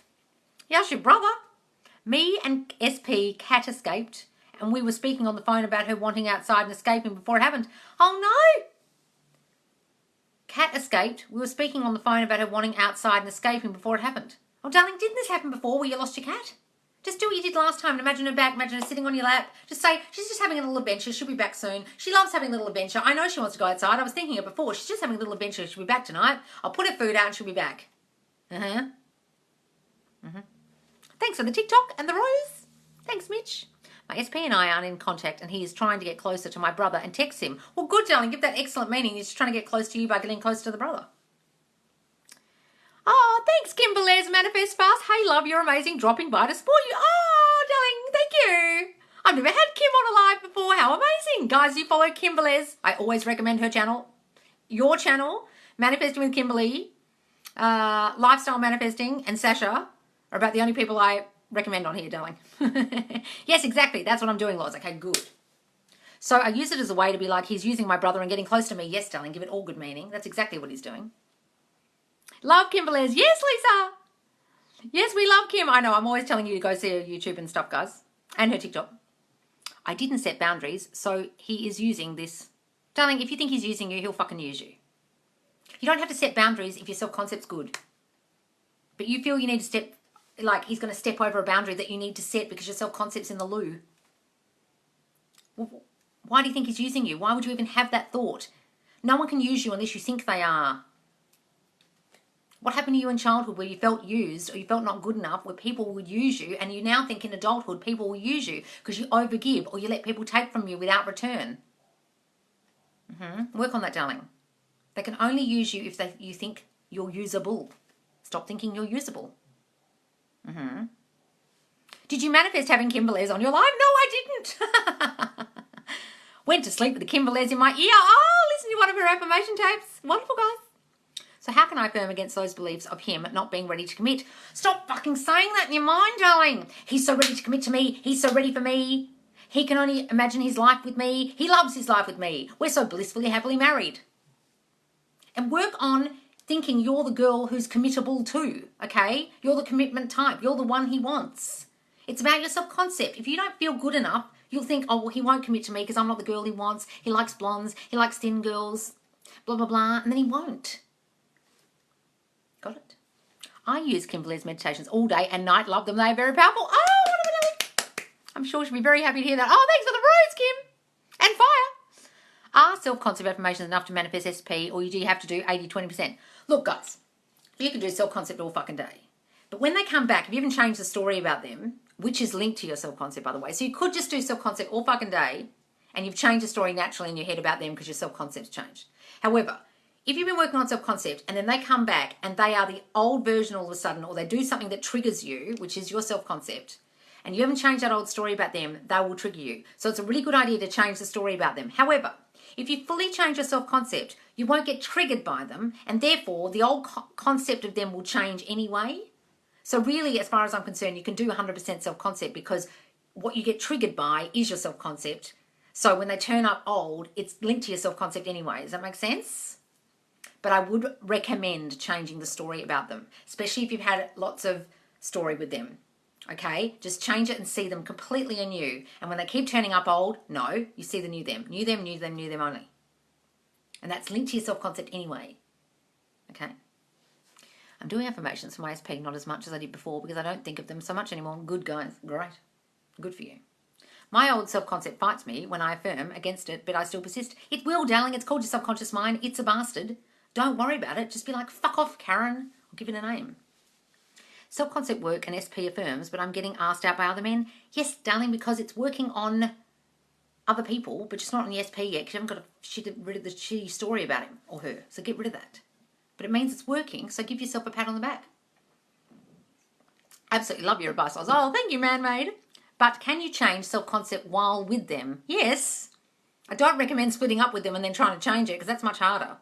He asked your brother. Me and SP Cat escaped, and we were speaking on the phone about her wanting outside and escaping before it happened. Oh no! Cat escaped. We were speaking on the phone about her wanting outside and escaping before it happened. Oh, darling, didn't this happen before where you lost your cat? Just do what you did last time and imagine her back, imagine her sitting on your lap. Just say, she's just having a little adventure. She'll be back soon. She loves having a little adventure. I know she wants to go outside. I was thinking it before. She's just having a little adventure. She'll be back tonight. I'll put her food out and she'll be back. Thanks for the TikTok and the rose. Thanks, Mitch. My SP and I aren't in contact and he is trying to get closer to my brother and text him. Well, good, darling. Give that excellent meaning. He's trying to get close to you by getting closer to the brother. Oh, thanks, Kimberly's Manifest Fast. Hey, love, you're amazing. Dropping by to support you. Oh, darling, thank you. I've never had Kim on a live before. How amazing. Guys, you follow Kimberly's. I always recommend her channel. Your channel, Manifesting with Kimberly, Lifestyle Manifesting, and Sasha are about the only people I recommend on here, darling. Yes, exactly. That's what I'm doing, Laws. Okay, good. So I use it as a way to be like, he's using my brother and getting close to me. Yes, darling, give it all good meaning. That's exactly what he's doing. Love Kimberly's. Yes, Lisa. Yes, we love Kim. I know. I'm always telling you to go see her YouTube and stuff, guys. And her TikTok. I didn't set boundaries, so he is using this. Darling, if you think he's using you, he'll fucking use you. You don't have to set boundaries if your self-concept's good. But you feel you need to step, like he's going to step over a boundary that you need to set because your self-concept's in the loo. Well, why do you think he's using you? Why would you even have that thought? No one can use you unless you think they are. What happened to you in childhood where you felt used or you felt not good enough, where people would use you, and you now think in adulthood people will use you because you overgive or you let people take from you without return? Work on that, darling. They can only use you if you think you're usable. Stop thinking you're usable. Did you manifest having Kimberly's on your live? No, I didn't. Went to sleep with the Kimberly's in my ear. Oh, listen to one of her affirmation tapes. Wonderful, guys. So how can I affirm against those beliefs of him not being ready to commit? Stop fucking saying that in your mind, darling. He's so ready to commit to me. He's so ready for me. He can only imagine his life with me. He loves his life with me. We're so blissfully, happily married. And work on thinking you're the girl who's committable too, okay? You're the commitment type. You're the one he wants. It's about your self-concept. If you don't feel good enough, you'll think, oh, well, he won't commit to me because I'm not the girl he wants. He likes blondes. He likes thin girls, blah, blah, blah. And then he won't. Got it? I use Kimberly's meditations all day and night. Love them. They are very powerful. Oh, what am I doing? I'm sure she'll be very happy to hear that. Oh, thanks for the rose, Kim. And fire. Are self-concept affirmations enough to manifest SP, or do you have to do 80-20%? Look, guys, you can do self-concept all fucking day. But when they come back, if you haven't changed the story about them, which is linked to your self-concept, by the way, so you could just do self-concept all fucking day and you've changed the story naturally in your head about them because your self-concept's changed. However, if you've been working on self-concept and then they come back and they are the old version all of a sudden, or they do something that triggers you, which is your self-concept, and you haven't changed that old story about them, they will trigger you. So it's a really good idea to change the story about them. However, if you fully change your self-concept, you won't get triggered by them, and therefore the old concept of them will change anyway. So really, as far as I'm concerned, you can do 100% self-concept because what you get triggered by is your self-concept. So when they turn up old, it's linked to your self-concept anyway. Does that make sense? But I would recommend changing the story about them, especially if you've had lots of story with them. Okay? Just change it and see them completely anew. And when they keep turning up old, no, you see the new them. New them, new them, new them only. And that's linked to your self-concept anyway. Okay? I'm doing affirmations for my SP, not as much as I did before because I don't think of them so much anymore. Good, guys. Great. Good for you. My old self-concept fights me when I affirm against it, but I still persist. It will, darling. It's called your subconscious mind. It's a bastard. Don't worry about it. Just be like, fuck off, Karen. I'll give it a name. Self-concept work and SP affirms, but I'm getting asked out by other men. Yes, darling, because it's working on other people, but just not on the SP yet because you haven't got to get rid of the shitty story about him or her. So get rid of that. But it means it's working, so give yourself a pat on the back. Absolutely love your advice. I was, oh, thank you, man-made. But can you change self-concept while with them? Yes. I don't recommend splitting up with them and then trying to change it because that's much harder.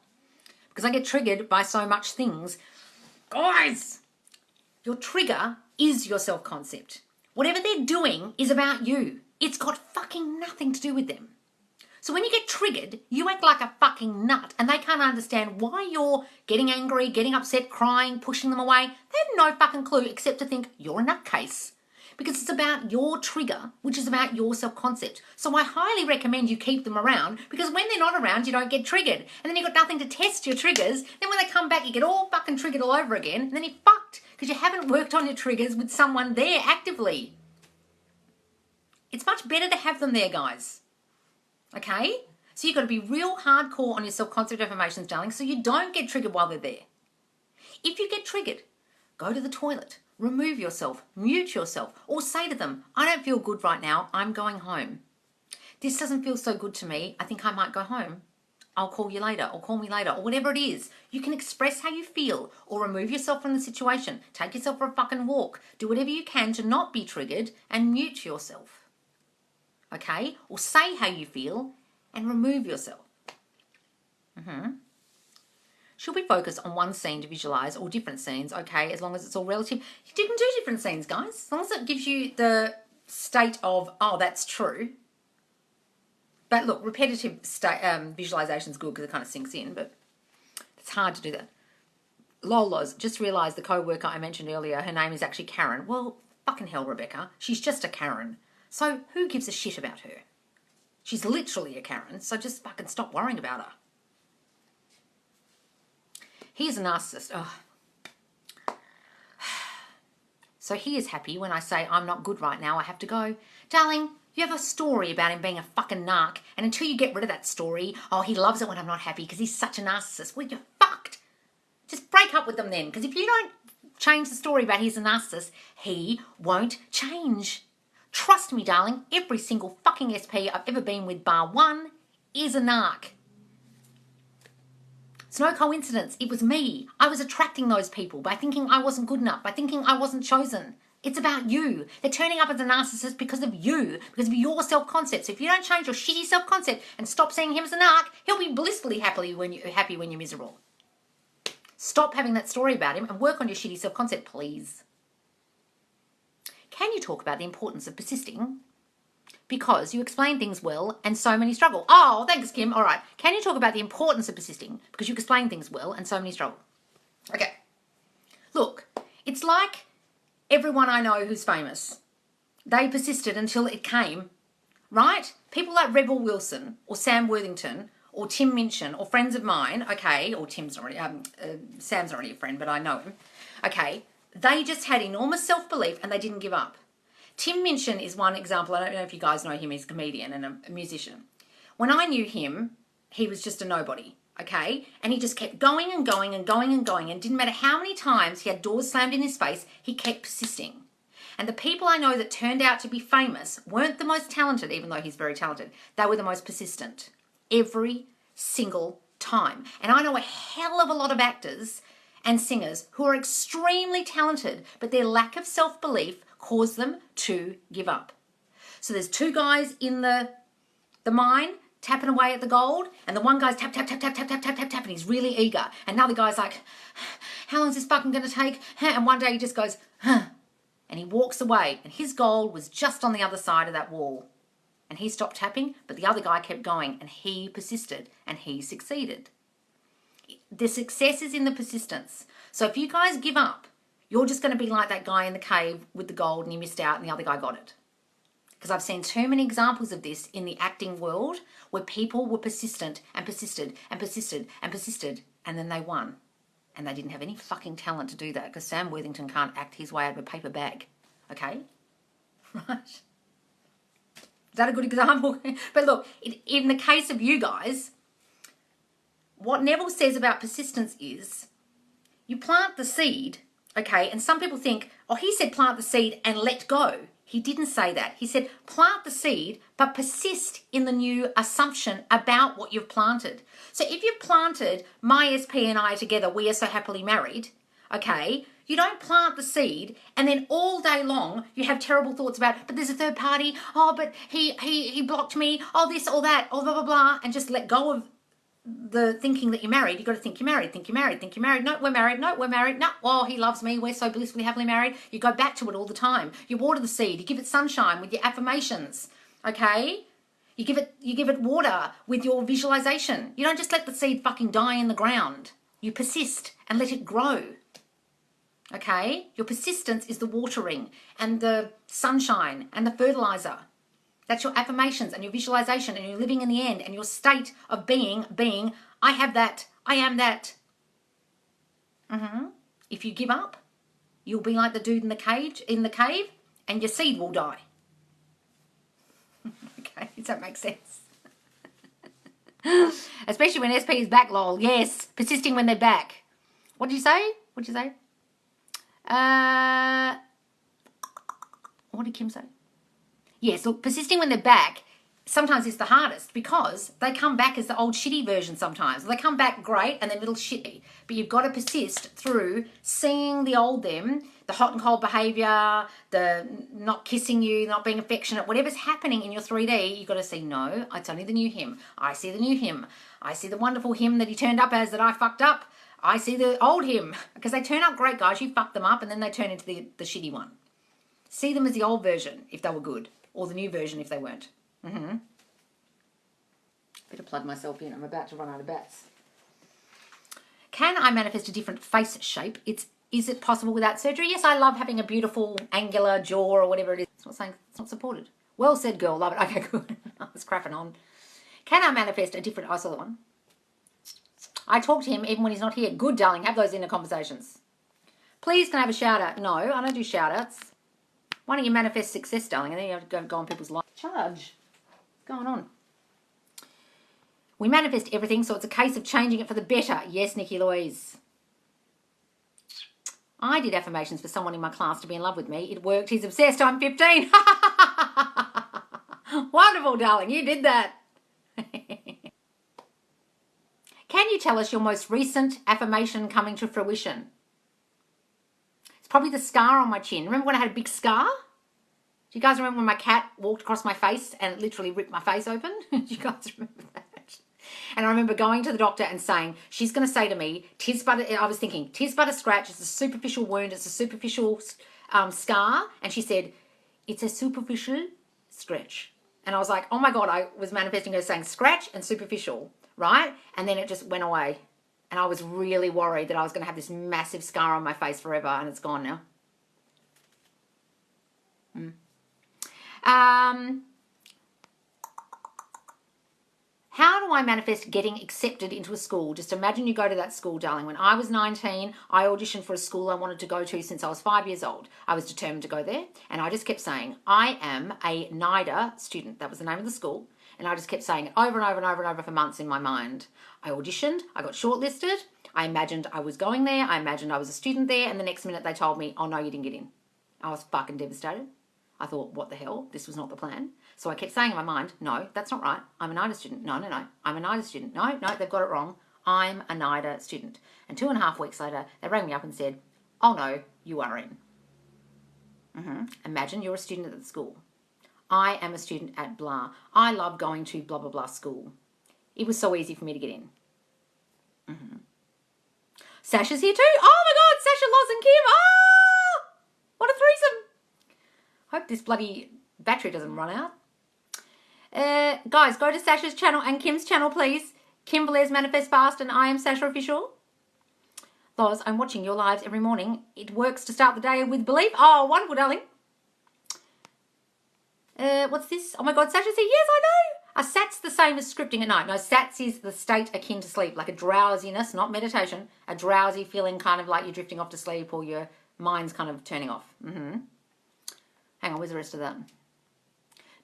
Because I get triggered by so much things. Guys, your trigger is your self-concept. Whatever they're doing is about you. It's got fucking nothing to do with them. So when you get triggered, you act like a fucking nut and they can't understand why you're getting angry, getting upset, crying, pushing them away. They have no fucking clue except to think you're a nutcase. Because it's about your trigger, which is about your self-concept. So I highly recommend you keep them around because when they're not around, you don't get triggered. And then you've got nothing to test your triggers. Then when they come back, you get all fucking triggered all over again. And then you're fucked because you haven't worked on your triggers with someone there actively. It's much better to have them there, guys. Okay? So you've got to be real hardcore on your self-concept affirmations, darling, so you don't get triggered while they're there. If you get triggered, go to the toilet, remove yourself, mute yourself, or say to them, I don't feel good right now, I'm going home. This doesn't feel so good to me, I think I might go home. I'll call you later, or call me later, or whatever it is. You can express how you feel, or remove yourself from the situation. Take yourself for a fucking walk. Do whatever you can to not be triggered and mute yourself. Okay? Or say how you feel and remove yourself. Should we focus on one scene to visualize or different scenes? Okay, as long as it's all relative. You can do different scenes, guys. As long as it gives you the state of, oh, that's true. But look, repetitive visualization is good because it kind of sinks in, but it's hard to do that. Lolos, just realised the co-worker I mentioned earlier, her name is actually Karen. Well, fucking hell, Rebecca. She's just a Karen. So who gives a shit about her? She's literally a Karen, so just fucking stop worrying about her. He's a narcissist. Oh. So he is happy when I say, I'm not good right now, I have to go. Darling, you have a story about him being a fucking narc, and until you get rid of that story, oh, he loves it when I'm not happy because he's such a narcissist. Well, you're fucked. Just break up with them then, because if you don't change the story about he's a narcissist, he won't change. Trust me, darling, every single fucking SP I've ever been with bar one is a narc. It's no coincidence. It was me. I was attracting those people by thinking I wasn't good enough, by thinking I wasn't chosen. It's about you. They're turning up as a narcissist because of you, because of your self-concept. So if you don't change your shitty self-concept and stop seeing him as a narc, he'll be blissfully happy when you're miserable. Stop having that story about him and work on your shitty self-concept, please. Can you talk about the importance of persisting? Because you explain things well and so many struggle. Oh, thanks, Kim. All right. Can you talk about the importance of persisting? Because you explain things well and so many struggle. Okay. Look, it's like everyone I know who's famous. They persisted until it came, right? People like Rebel Wilson or Sam Worthington or Tim Minchin or friends of mine, okay, or Sam's not really a friend, but I know him, okay. They just had enormous self-belief and they didn't give up. Tim Minchin is one example. I don't know if you guys know him. He's a comedian and a musician. When I knew him, he was just a nobody, okay? And he just kept going and going and going and going. And it didn't matter how many times he had doors slammed in his face, he kept persisting. And the people I know that turned out to be famous weren't the most talented, even though he's very talented. They were the most persistent. Every single time. And I know a hell of a lot of actors and singers who are extremely talented, but their lack of self-belief caused them to give up. So there's two guys in the mine tapping away at the gold, and the one guy's tap, tap, tap, tap, tap, tap, tap, tap, tap, and he's really eager. And another guy's like, how long is this fucking going to take? And one day he just goes, huh, and he walks away, and his gold was just on the other side of that wall. and he stopped tapping, but the other guy kept going and he persisted and he succeeded. The success is in the persistence. So if you guys give up, you're just going to be like that guy in the cave with the gold and he missed out and the other guy got it. Because I've seen too many examples of this in the acting world where people were persistent and persisted and persisted and persisted and then they won. And they didn't have any fucking talent to do that because Sam Worthington can't act his way out of a paper bag. Okay? Right? Is that a good example? But look, in the case of you guys, what Neville says about persistence is you plant the seed, okay, and some people think, oh, he said plant the seed and let go. He didn't say that. He said plant the seed, but persist in the new assumption about what you've planted. So if you've planted my SP and I together, we are so happily married, okay, you don't plant the seed and then all day long you have terrible thoughts about, but there's a third party, oh, but he blocked me, oh, this, all that, oh, blah, blah, blah, and just let go of the thinking that you're married. You've got to think you're married, think you're married, think you're married. No, we're married. No, we're married. No, oh, he loves me. We're so blissfully happily married. You go back to it all the time. You water the seed. You give it sunshine with your affirmations, okay? You give it water with your visualization. You don't just let the seed fucking die in the ground. You persist and let it grow, okay? Your persistence is the watering and the sunshine and the fertilizer. That's your affirmations and your visualization and your living in the end and your state of being, I have that, I am that. If you give up, you'll be like the dude in the cave, and your seed will die. Okay, does that make sense? Especially when SP is back, lol. Yes, persisting when they're back. What did you say? What did Kim say? Yes, look, persisting when they're back sometimes is the hardest because they come back as the old shitty version sometimes. They come back great and then a little shitty. But you've got to persist through seeing the old them, the hot and cold behaviour, the not kissing you, not being affectionate, whatever's happening in your 3D, you've got to see, no, it's only the new him. I see the new him. I see the wonderful him that he turned up as that I fucked up. I see the old him. Because they turn up great, guys. You fuck them up and then they turn into the shitty one. See them as the old version if they were good. Or the new version if they weren't. Better plug myself in. I'm about to run out of bats. Can I manifest a different face shape? Is it possible without surgery? Yes, I love having a beautiful angular jaw or whatever it is. It's not saying it's not supported. Well said, girl. Love it. Okay, good. I was crapping on. Can I manifest a different... I saw that one. I talk to him even when he's not here. Good, darling. Have those inner conversations. Please, can I have a shout out? No, I don't do shout outs. Why don't you manifest success, darling? And then you have to go on people's lives. Charge. What's going on? We manifest everything, so it's a case of changing it for the better. Yes, Nikki Louise. I did affirmations for someone in my class to be in love with me. It worked. He's obsessed. I'm 15. Wonderful, darling. You did that. Can you tell us your most recent affirmation coming to fruition? Probably the scar on my chin. Remember when I had a big scar? Do you guys remember when my cat walked across my face and it literally ripped my face open? Do you guys remember that? And I remember going to the doctor and saying, she's going to say to me, I was thinking, tis but a scratch, it's a superficial wound, it's a superficial scar. And she said, it's a superficial scratch. And I was like, oh my God, I was manifesting her saying scratch and superficial, right? And then it just went away. And I was really worried that I was going to have this massive scar on my face forever, and it's gone now. How do I manifest getting accepted into a school? Just imagine you go to that school, darling. When I was 19, I auditioned for a school I wanted to go to since I was 5 years old. I was determined to go there, and I just kept saying, I am a NIDA student. That was the name of the school. And I just kept saying it over and over and over and over for months in my mind. I auditioned, I got shortlisted, I imagined I was going there, I imagined I was a student there, and the next minute they told me, oh no, you didn't get in. I was fucking devastated. I thought, what the hell? This was not the plan. So I kept saying in my mind, no, that's not right. I'm a NIDA student. No, I'm a NIDA student. No, they've got it wrong. I'm a NIDA student. And 2.5 weeks later, they rang me up and said, oh no, you are in. Imagine you're a student at the school. I am a student at blah. I love going to blah, blah, blah school. It was so easy for me to get in. Sasha's here too. Oh my God, Sasha, Loz and Kim. Oh, what a threesome. Hope this bloody battery doesn't run out. Guys, go to Sasha's channel and Kim's channel, please. Kim Blair's Manifest Fast and I am Sasha Official. Loz, I'm watching your lives every morning. It works to start the day with belief. Oh, wonderful, darling. What's this? Oh my God, Sasha said, yes, I know. A SAT's the same as scripting at night. No, SATs is the state akin to sleep, like a drowsiness, not meditation, a drowsy feeling, kind of like you're drifting off to sleep or your mind's kind of turning off. Hang on, where's the rest of that?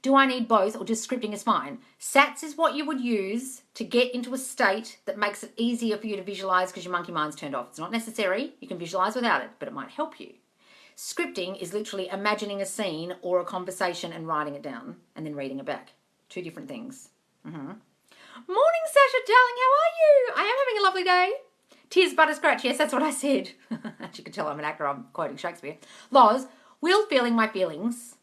Do I need both or just scripting is fine? SATs is what you would use to get into a state that makes it easier for you to visualize because your monkey mind's turned off. It's not necessary. You can visualize without it, but it might help you. Scripting is literally imagining a scene or a conversation and writing it down and then reading it back. Two different things. Morning, Sasha, darling. How are you? I am having a lovely day. Tears, butter, scratch. Yes, that's what I said. As you can tell, I'm an actor. I'm quoting Shakespeare. Loz, will feeling my feelings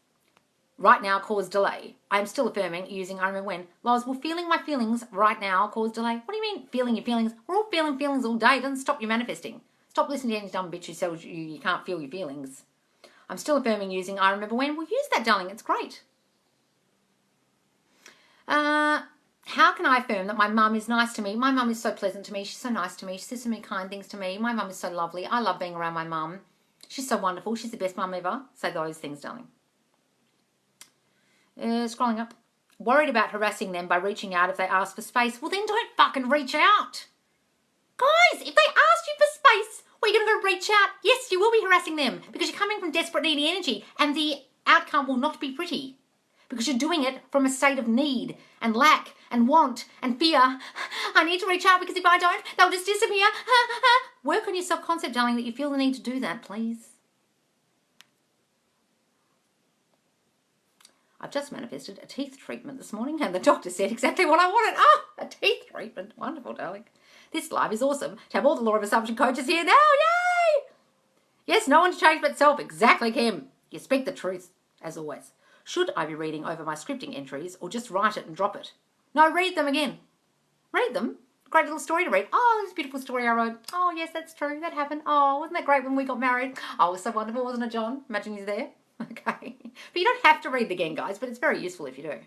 right now cause delay? I am still affirming using I remember when. Loz, will feeling my feelings right now cause delay? What do you mean feeling your feelings? We're all feeling feelings all day. It doesn't stop you manifesting. Stop listening to any dumb bitch who tells you can't feel your feelings. I'm still affirming using I remember when. We'll use that, darling. It's great. How can I affirm that my mum is nice to me? My mum is so pleasant to me. She's so nice to me. She says so many kind things to me. My mum is so lovely. I love being around my mum. She's so wonderful. She's the best mum ever. Say those things, darling. Scrolling up. Worried about harassing them by reaching out if they ask for space. Well, then don't fucking reach out. Guys, if they ask you for space, well, you're going to go reach out. Yes, you will be harassing them because you're coming from desperate, needy energy and the outcome will not be pretty because you're doing it from a state of need and lack and want and fear. I need to reach out because if I don't, they'll just disappear. Work on your self-concept, darling, that you feel the need to do that, please. I've just manifested a teeth treatment this morning and the doctor said exactly what I wanted. Oh, a teeth treatment. Wonderful, darling. This live is awesome to have all the law of assumption coaches here now. Yay! Yes, no one's changed but self. Exactly, Kim. You speak the truth, as always. Should I be reading over my scripting entries or just write it and drop it? No, read them again. Read them. Great little story to read. Oh, this beautiful story I wrote. Oh, yes, that's true. That happened. Oh, wasn't that great when we got married? Oh, it was so wonderful, wasn't it, John? Imagine he's there. Okay. But you don't have to read it again, guys, but it's very useful if you do.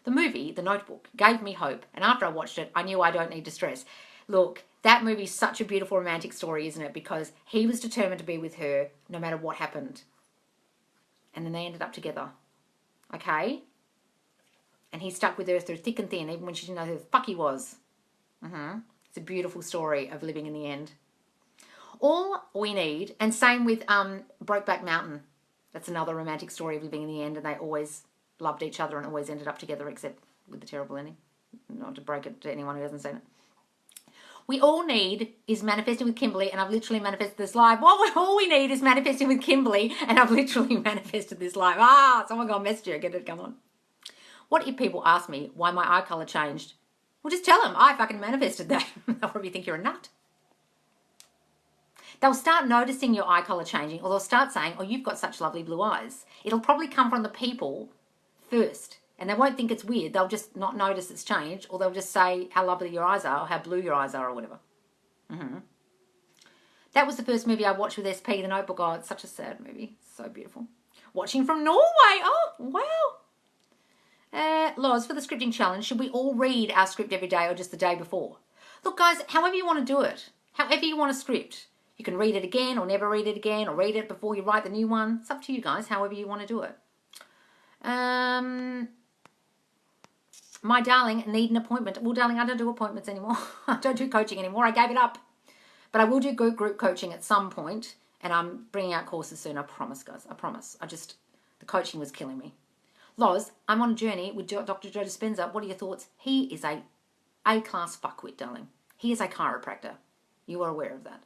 The movie, The Notebook, gave me hope. And after I watched it, I knew I don't need to stress. Look, that movie's such a beautiful romantic story, isn't it? Because he was determined to be with her no matter what happened. And then they ended up together. Okay? And he stuck with her through thick and thin, even when she didn't know who the fuck he was. It's a beautiful story of living in the end. All we need, and same with Brokeback Mountain. That's another romantic story of living in the end, and they always loved each other and always ended up together, except with the terrible ending. Not to break it to anyone who hasn't seen it. We all need is manifesting with Kimberly, and I've literally manifested this live. All we need is manifesting with Kimberly, and I've literally manifested this live. Someone got a message here. Get it, come on. What if people ask me why my eye colour changed? Well, just tell them I fucking manifested that. They'll probably think you're a nut. They'll start noticing your eye colour changing, or they'll start saying, oh, you've got such lovely blue eyes. It'll probably come from the people first, and they won't think it's weird. They'll just not notice it's changed, or they'll just say how lovely your eyes are, or how blue your eyes are, or whatever. That was the first movie I watched with SP, The Notebook. Oh, it's such a sad movie. So beautiful. Watching from Norway. Oh, wow. Loz, for the scripting challenge, should we all read our script every day or just the day before? Look, guys, however you want to do it, however you want to script. You can read it again or never read it again or read it before you write the new one. It's up to you guys, however you want to do it. My darling, need an appointment. Well, darling, I don't do appointments anymore. I don't do coaching anymore. I gave it up. But I will do group coaching at some point, and I'm bringing out courses soon. I promise, guys. I promise. The coaching was killing me. Loz, I'm on a journey with Dr. Joe Dispenza. What are your thoughts? He is a A-class fuckwit, darling. He is a chiropractor. You are aware of that.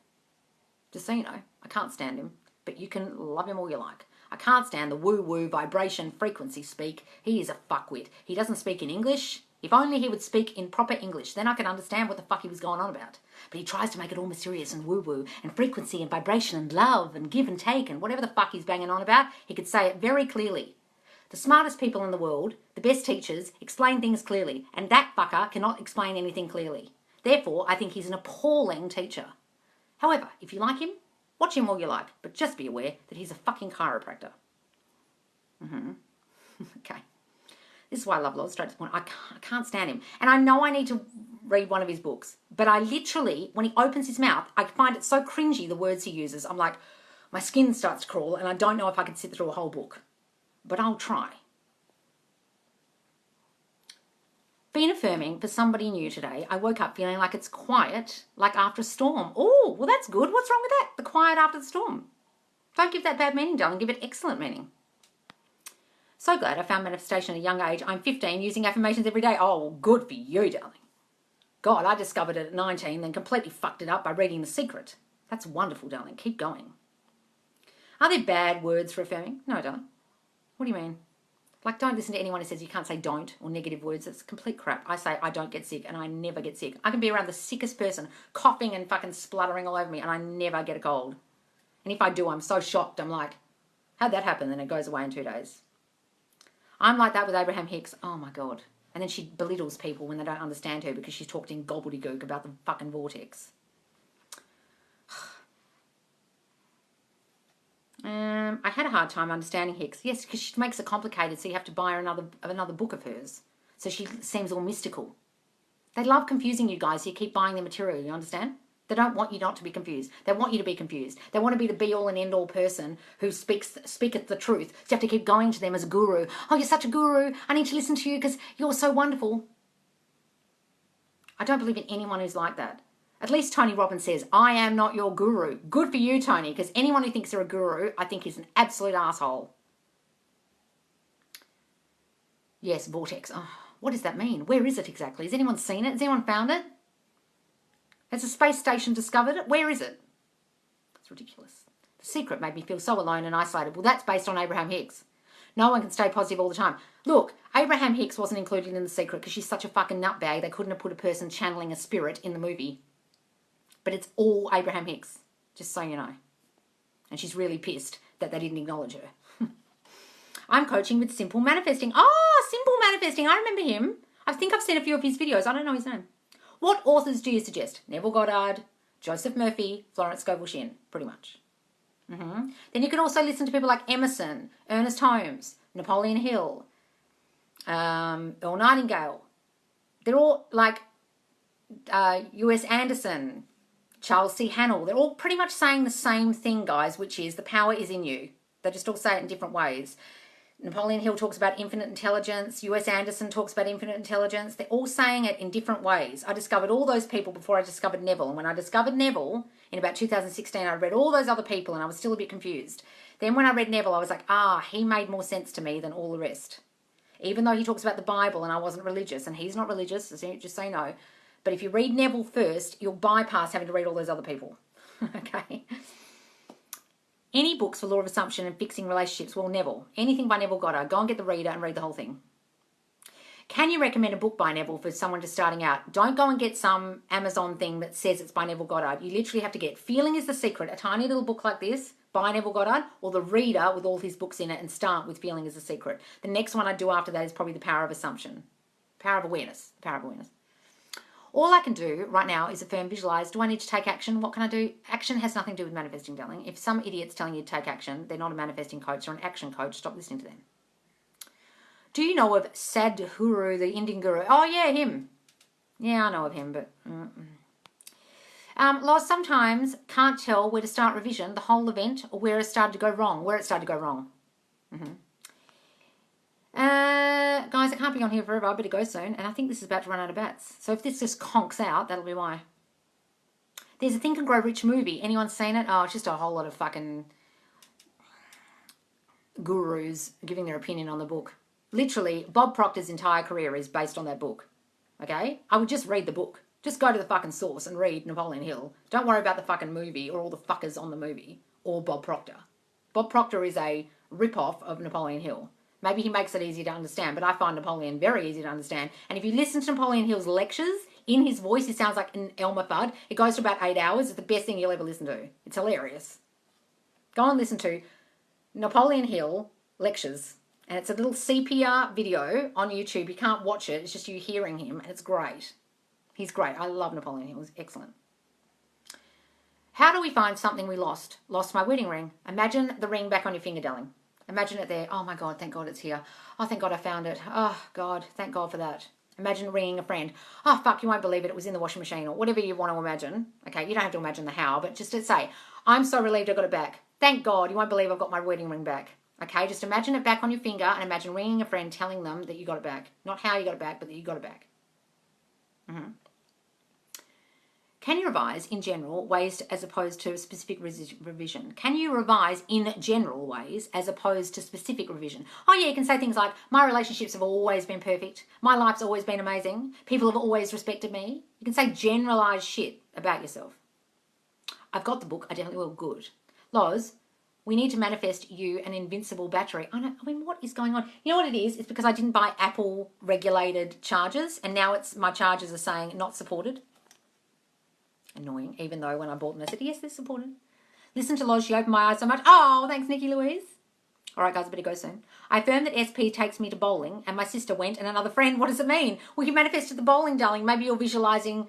Just so you know, I can't stand him, but you can love him all you like. I can't stand the woo-woo vibration frequency speak. He is a fuckwit. He doesn't speak in English. If only he would speak in proper English, then I could understand what the fuck he was going on about. But he tries to make it all mysterious and woo-woo and frequency and vibration and love and give and take and whatever the fuck he's banging on about, he could say it very clearly. The smartest people in the world, the best teachers, explain things clearly, and that fucker cannot explain anything clearly. Therefore, I think he's an appalling teacher. However, if you like him, watch him all you like, but just be aware that he's a fucking chiropractor. Okay. This is why I love Laws, straight to the point. I can't stand him. And I know I need to read one of his books, but I literally, when he opens his mouth, I find it so cringy, the words he uses. I'm like, my skin starts to crawl, and I don't know if I could sit through a whole book. But I'll try. Been affirming for somebody new today. I woke up feeling like it's quiet, like after a storm. Oh, well, that's good. What's wrong with that? The quiet after the storm. Don't give that bad meaning, darling. Give it excellent meaning. So glad I found manifestation at a young age. I'm 15, using affirmations every day. Oh, well, good for you, darling. God, I discovered it at 19, then completely fucked it up by reading The Secret. That's wonderful, darling. Keep going. Are there bad words for affirming? No, darling. What do you mean? Like, don't listen to anyone who says you can't say don't or negative words. It's complete crap. I say I don't get sick, and I never get sick. I can be around the sickest person, coughing and fucking spluttering all over me, and I never get a cold. And if I do, I'm so shocked. I'm like, how'd that happen? Then it goes away in 2 days. I'm like that with Abraham Hicks. Oh, my God. And then she belittles people when they don't understand her because she's talked in gobbledygook about the fucking vortex. I had a hard time understanding Hicks. Yes, because she makes it complicated, so you have to buy her another book of hers. So she seems all mystical. They love confusing you guys, so you keep buying their material, you understand? They don't want you not to be confused. They want you to be confused. They want to be the be-all and end-all person who speaketh the truth. So you have to keep going to them as a guru. Oh, you're such a guru. I need to listen to you because you're so wonderful. I don't believe in anyone who's like that. At least Tony Robbins says, I am not your guru. Good for you, Tony, because anyone who thinks they're a guru, I think is an absolute asshole. Yes, vortex. Oh, what does that mean? Where is it exactly? Has anyone seen it? Has anyone found it? Has the space station discovered it? Where is it? It's ridiculous. The Secret made me feel so alone and isolated. Well, that's based on Abraham Hicks. No one can stay positive all the time. Look, Abraham Hicks wasn't included in The Secret because she's such a fucking nutbag. They couldn't have put a person channeling a spirit in the movie. But it's all Abraham Hicks, just so you know. And she's really pissed that they didn't acknowledge her. I'm coaching with Simple Manifesting. Oh, Simple Manifesting. I remember him. I think I've seen a few of his videos. I don't know his name. What authors do you suggest? Neville Goddard, Joseph Murphy, Florence Scovel Shinn, pretty much. Then you can also listen to people like Emerson, Ernest Holmes, Napoleon Hill, Earl Nightingale. They're all like U.S. Anderson, Charles C. Hannell. They're all pretty much saying the same thing, guys, which is the power is in you. They just all say it in different ways. Napoleon Hill talks about infinite intelligence. U.S. Anderson talks about infinite intelligence. They're all saying it in different ways. I discovered all those people before I discovered Neville. And when I discovered Neville in about 2016, I read all those other people and I was still a bit confused. Then when I read Neville, I was like, he made more sense to me than all the rest. Even though he talks about the Bible and I wasn't religious, and he's not religious, just so you know. But if you read Neville first, you'll bypass having to read all those other people. Okay? Any books for law of assumption and fixing relationships? Well, Neville. Anything by Neville Goddard. Go and get the reader and read the whole thing. Can you recommend a book by Neville for someone just starting out? Don't go and get some Amazon thing that says it's by Neville Goddard. You literally have to get Feeling is the Secret, a tiny little book like this by Neville Goddard, or the reader with all his books in it, and start with Feeling is the Secret. The next one I do after that is probably The Power of Assumption. Power of Awareness. The Power of Awareness. All I can do right now is affirm, visualize. Do I need to take action? What can I do? Action has nothing to do with manifesting, darling. If some idiot's telling you to take action, they're not a manifesting coach or an action coach. Stop listening to them. Do you know of Sadhguru, the Indian guru? Oh, yeah, him. Yeah, I know of him, but... Loz, sometimes can't tell where to start revision, the whole event, or where it started to go wrong. Guys, I can't be on here forever. I better go soon. And I think this is about to run out of bats. So if this just conks out, that'll be why. There's a Think and Grow Rich movie. Anyone seen it? Oh, it's just a whole lot of fucking gurus giving their opinion on the book. Literally, Bob Proctor's entire career is based on that book. Okay? I would just read the book. Just go to the fucking source and read Napoleon Hill. Don't worry about the fucking movie or all the fuckers on the movie or Bob Proctor. Bob Proctor is a rip-off of Napoleon Hill. Maybe he makes it easy to understand, but I find Napoleon very easy to understand. And if you listen to Napoleon Hill's lectures, in his voice, he sounds like an Elmer Fudd. It goes to about 8 hours. It's the best thing you'll ever listen to. It's hilarious. Go and listen to Napoleon Hill lectures. And it's a little CPR video on YouTube. You can't watch it. It's just you hearing him, and it's great. He's great. I love Napoleon Hill. He's excellent. How do we find something we lost? Lost my wedding ring. Imagine the ring back on your finger, darling. Imagine it there. Oh my God, thank God it's here. Oh, thank God I found it. Oh God, thank God for that. Imagine ringing a friend. Oh fuck, you won't believe it. It was in the washing machine, or whatever you want to imagine. Okay, you don't have to imagine the how, but just to say, I'm so relieved I got it back. Thank God, you won't believe I've got my wedding ring back. Okay, just imagine it back on your finger and imagine ringing a friend telling them that you got it back. Not how you got it back, but that you got it back. Can you revise in general ways as opposed to specific revision? Can you revise in general ways as opposed to specific revision? Oh yeah, you can say things like, my relationships have always been perfect. My life's always been amazing. People have always respected me. You can say generalized shit about yourself. I've got the book. I definitely will. Good. Loz, we need to manifest you an invincible battery. I mean, what is going on? You know what it is? It's because I didn't buy Apple regulated chargers, and now my chargers are saying not supported. Annoying, even though when I bought them, I said, yes, they're supported. Listen to Loz, she opened my eyes so much. Oh, thanks, Nikki Louise. All right, guys, I better go soon. I affirm that SP takes me to bowling, and my sister went, and another friend. What does it mean? Well, you manifested the bowling, darling. Maybe you're visualizing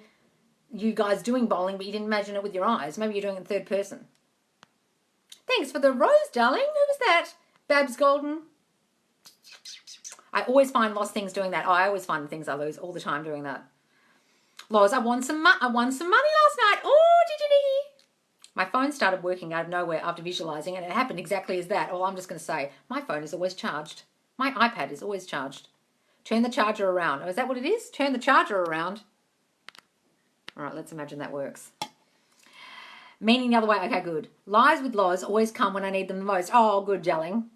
you guys doing bowling, but you didn't imagine it with your eyes. Maybe you're doing it in third person. Thanks for the rose, darling. Who was that? Babs Golden. I always find lost things doing that. Oh, I always find the things I lose all the time doing that. Loz, I won some money last night. Oh, did you, Nikki? My phone started working out of nowhere after visualizing, and it happened exactly as that. Oh, I'm just going to say, my phone is always charged. My iPad is always charged. Turn the charger around. Oh, is that what it is? Turn the charger around. All right, let's imagine that works. Meaning the other way. Okay, good. Lies with Loz always come when I need them the most. Oh, good, darling.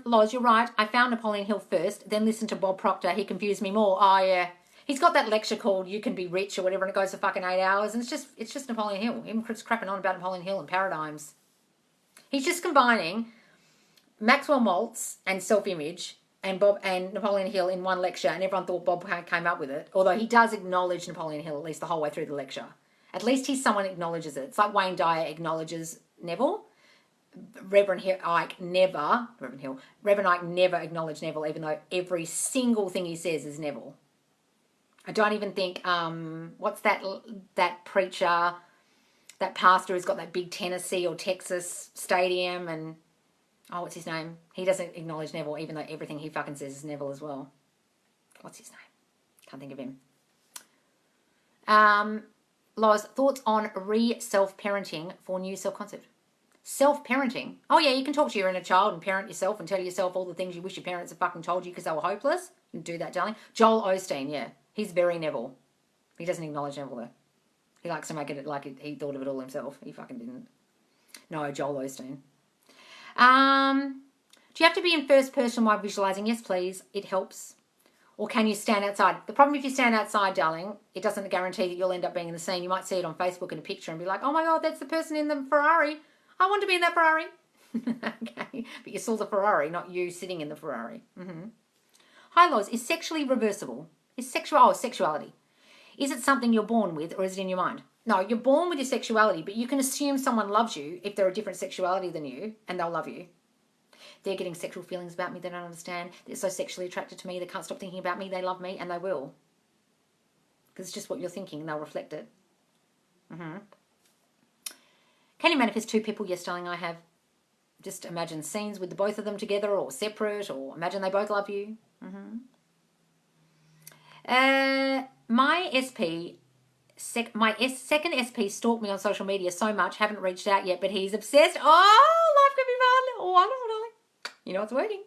Loz, you're right. I found Napoleon Hill first, then listened to Bob Proctor. He confused me more. Oh, yeah. He's got that lecture called You Can Be Rich or whatever, and it goes for fucking 8 hours. And it's just Napoleon Hill. Him crapping on about Napoleon Hill and paradigms. He's just combining Maxwell Maltz and self-image and Bob and Napoleon Hill in one lecture, and everyone thought Bob came up with it. Although he does acknowledge Napoleon Hill at least the whole way through the lecture. At least he's someone who acknowledges it. It's like Wayne Dyer acknowledges Neville. Reverend Ike never acknowledged Neville, even though every single thing he says is Neville. I don't even think, what's that preacher, that pastor who's got that big Tennessee or Texas stadium and, oh, what's his name? He doesn't acknowledge Neville, even though everything he fucking says is Neville as well. What's his name? Can't think of him. Loz, thoughts on self-parenting for new self-concept? Self-parenting? Oh yeah, you can talk to your inner child and parent yourself and tell yourself all the things you wish your parents had fucking told you because they were hopeless. You can do that, darling. Joel Osteen, yeah. He's very Neville. He doesn't acknowledge Neville though. He likes to make it like he thought of it all himself. He fucking didn't. No, Joel Osteen. Do you have to be in first person while visualizing? Yes, please. It helps. Or can you stand outside? The problem if you stand outside, darling, it doesn't guarantee that you'll end up being in the scene. You might see it on Facebook in a picture and be like, oh my God, that's the person in the Ferrari. I want to be in that Ferrari. Okay. But you saw the Ferrari, not you sitting in the Ferrari. Hi, Loz. Is sexually reversible? Sexuality. Is it something you're born with or is it in your mind? No, you're born with your sexuality, but you can assume someone loves you if they're a different sexuality than you and they'll love you. They're getting sexual feelings about me they don't understand. They're so sexually attracted to me they can't stop thinking about me. They love me and they will. Because it's just what you're thinking and they'll reflect it. Can you manifest two people? Yes, darling, I have. Just imagine scenes with the both of them together or separate, or imagine they both love you. My second SP stalked me on social media so much, haven't reached out yet, but he's obsessed. Oh, life could be fun. Oh, wonderful, darling. You know it's working.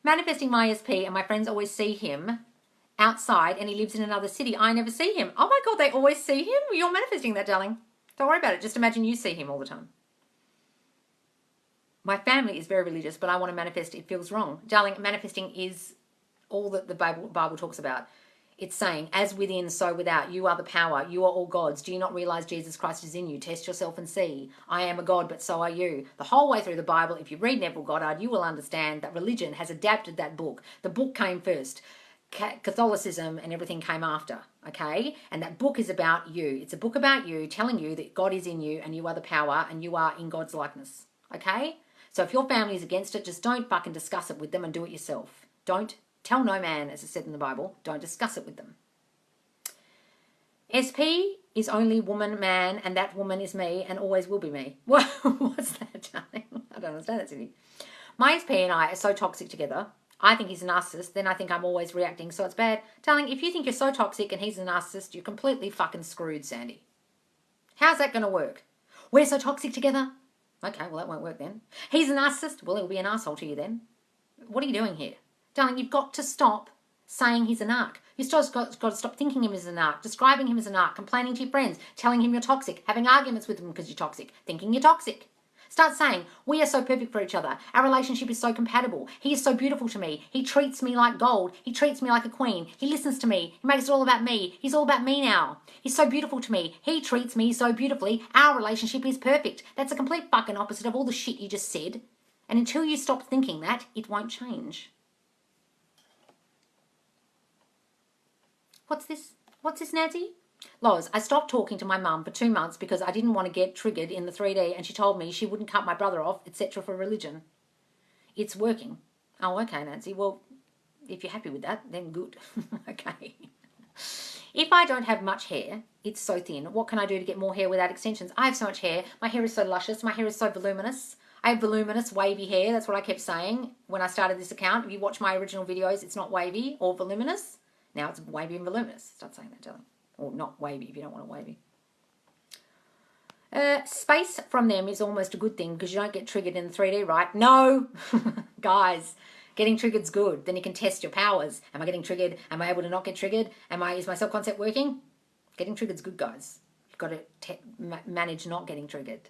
Manifesting my SP, and my friends always see him outside, and he lives in another city. I never see him. Oh my God, they always see him? You're manifesting that, darling. Don't worry about it. Just imagine you see him all the time. My family is very religious, but I want to manifest. It feels wrong. Darling, manifesting is all that the Bible talks about. It's saying, as within, so without. You are the power. You are all gods. Do you not realize Jesus Christ is in you? Test yourself and see. I am a God, but so are you. The whole way through the Bible, if you read Neville Goddard, you will understand that religion has adapted that book. The book came first. Catholicism and everything came after, okay? And that book is about you. It's a book about you, telling you that God is in you and you are the power and you are in God's likeness, okay? So if your family is against it, just don't fucking discuss it with them and do it yourself. Don't tell no man, as it said in the Bible. Don't discuss it with them. SP, is only woman, man, and that woman is me and always will be me. What? What's that, darling? I don't understand that, Cindy. My SP and I are so toxic together. I think he's a narcissist, then I think I'm always reacting, so it's bad. Darling, if you think you're so toxic and he's a narcissist, you're completely fucking screwed, Sandy. How's that going to work? We're so toxic together? Okay, well, that won't work then. He's a narcissist? Well, he'll be an asshole to you then. What are you doing here? Darling, you've got to stop saying he's a narc. You've just got to stop thinking him as a narc, describing him as a narc, complaining to your friends, telling him you're toxic, having arguments with him because you're toxic, thinking you're toxic. Start saying, we are so perfect for each other. Our relationship is so compatible. He is so beautiful to me. He treats me like gold. He treats me like a queen. He listens to me. He makes it all about me. He's all about me now. He's so beautiful to me. He treats me so beautifully. Our relationship is perfect. That's a complete fucking opposite of all the shit you just said. And until you stop thinking that, it won't change. What's this? What's this, Nancy? Loz, I stopped talking to my mum for 2 months because I didn't want to get triggered in the 3D, and she told me she wouldn't cut my brother off, etc. for religion. It's working. Oh, okay, Nancy. Well, if you're happy with that, then good. Okay. If I don't have much hair, it's so thin. What can I do to get more hair without extensions? I have so much hair. My hair is so luscious. My hair is so voluminous. I have voluminous, wavy hair. That's what I kept saying when I started this account. If you watch my original videos, it's not wavy or voluminous. Now it's wavy and voluminous. Start saying that, darling. Or not wavy if you don't want it wavy. Space from them is almost a good thing because you don't get triggered in the 3D, right? No! Guys, getting triggered's good. Then you can test your powers. Am I getting triggered? Am I able to not get triggered? Is my self-concept working? Getting triggered's good, guys. You've got to manage not getting triggered.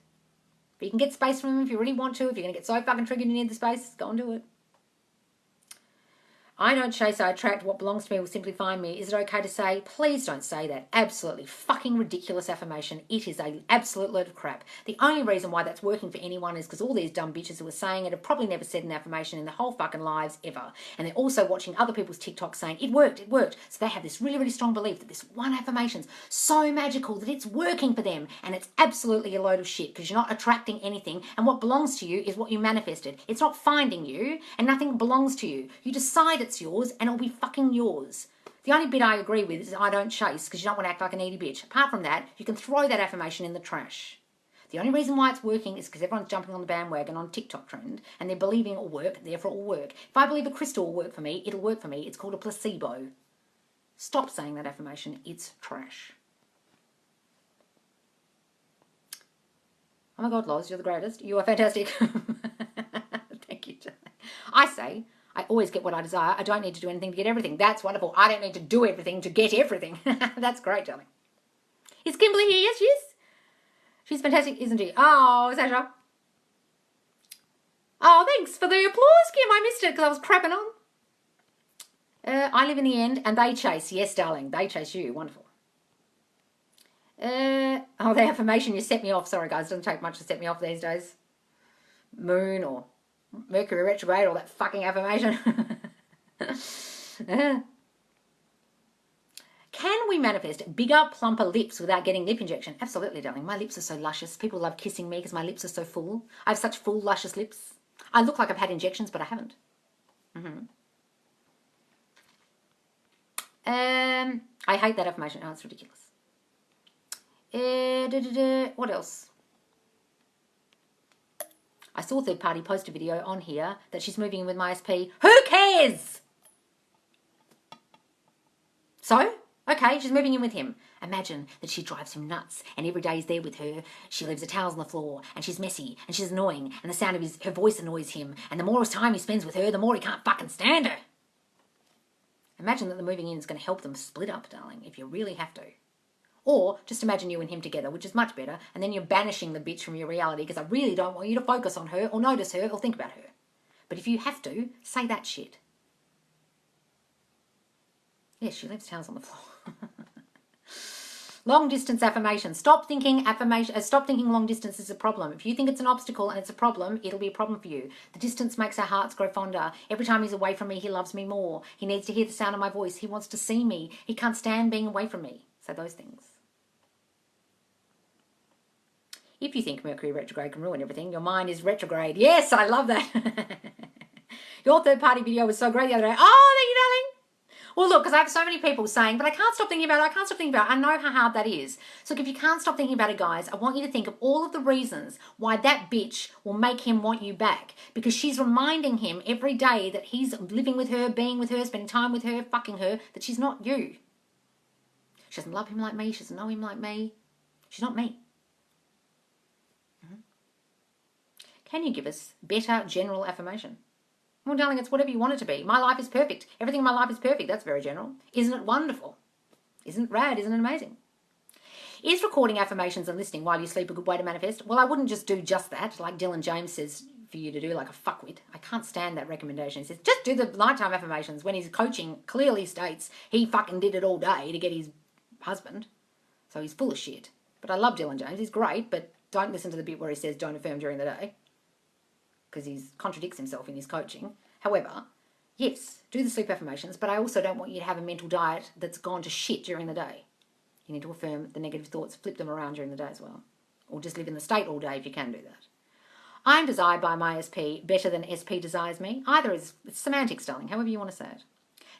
But you can get space from them if you really want to. If you're going to get so fucking triggered you need the space, go and do it. I don't chase, I attract. What belongs to me will simply find me. Is it okay to say? Please don't say that. Absolutely fucking ridiculous affirmation. It is an absolute load of crap. The only reason why that's working for anyone is because all these dumb bitches who are saying it have probably never said an affirmation in their whole fucking lives ever. And they're also watching other people's TikToks saying, it worked, it worked. So they have this really, really strong belief that this one affirmation's so magical that it's working for them. And it's absolutely a load of shit because you're not attracting anything. And what belongs to you is what you manifested. It's not finding you and nothing belongs to you. You decide it's yours and it'll be fucking yours. The only bit I agree with is I don't chase because you don't want to act like a needy bitch. Apart from that, you can throw that affirmation in the trash. The only reason why it's working is because everyone's jumping on the bandwagon on TikTok trend and they're believing it'll work, therefore it'll work. If I believe a crystal will work for me, it'll work for me. It's called a placebo. Stop saying that affirmation. It's trash. Oh my God, Loz, you're the greatest. You are fantastic. Thank you, Jane. I say, I always get what I desire. I don't need to do anything to get everything. That's wonderful. I don't need to do everything to get everything. That's great, darling. Is Kimberly here? Yes, she is. She's fantastic, isn't she? Oh, Sasha. Oh, thanks for the applause, Kim. I missed it because I was crapping on. I live in the end and they chase. Yes, darling. They chase you. Wonderful. The affirmation, you set me off. Sorry, guys. It doesn't take much to set me off these days. Moon or Mercury retrograde or that fucking affirmation. Can we manifest bigger, plumper lips without getting lip injection? Absolutely, darling. My lips are so luscious. People love kissing me because my lips are so full. I have such full, luscious lips. I look like I've had injections, but I haven't. I hate that affirmation. Oh, it's ridiculous. What else? I saw third party post a video on here that she's moving in with my SP. Who cares? So, okay, she's moving in with him. Imagine that she drives him nuts and every day he's there with her. She leaves her towels on the floor and she's messy and she's annoying and the sound of her voice annoys him. And the more time he spends with her, the more he can't fucking stand her. Imagine that the moving in is going to help them split up, darling, if you really have to. Or just imagine you and him together, which is much better, and then you're banishing the bitch from your reality because I really don't want you to focus on her or notice her or think about her. But if you have to, say that shit. Yes, she leaves towels on the floor. Long distance affirmation. Stop thinking long distance is a problem. If you think it's an obstacle and it's a problem, it'll be a problem for you. The distance makes our hearts grow fonder. Every time he's away from me, he loves me more. He needs to hear the sound of my voice. He wants to see me. He can't stand being away from me. So those things. If you think Mercury retrograde can ruin everything, your mind is retrograde. Yes, I love that. Your third party video was so great the other day. Oh, thank you, darling. Well, look, because I have so many people saying, but I can't stop thinking about it, I can't stop thinking about it. I know how hard that is. So if you can't stop thinking about it, guys, I want you to think of all of the reasons why that bitch will make him want you back. Because she's reminding him every day that he's living with her, being with her, spending time with her, fucking her, that she's not you. She doesn't love him like me. She doesn't know him like me. She's not me. Can you give us better general affirmation? Well, darling, it's whatever you want it to be. My life is perfect. Everything in my life is perfect. That's very general. Isn't it wonderful? Isn't it rad? Isn't it amazing? Is recording affirmations and listening while you sleep a good way to manifest? Well, I wouldn't just do just that, like Dylan James says for you to do, like a fuckwit. I can't stand that recommendation. He says, just do the nighttime affirmations when his coaching clearly states he fucking did it all day to get his husband. So he's full of shit. But I love Dylan James. He's great, but don't listen to the bit where he says don't affirm during the day, because he contradicts himself in his coaching. However, yes, do the sleep affirmations, but I also don't want you to have a mental diet that's gone to shit during the day. You need to affirm the negative thoughts, flip them around during the day as well. Or just live in the state all day if you can do that. I'm desired by my SP better than SP desires me. Either is semantics, darling, however you want to say it.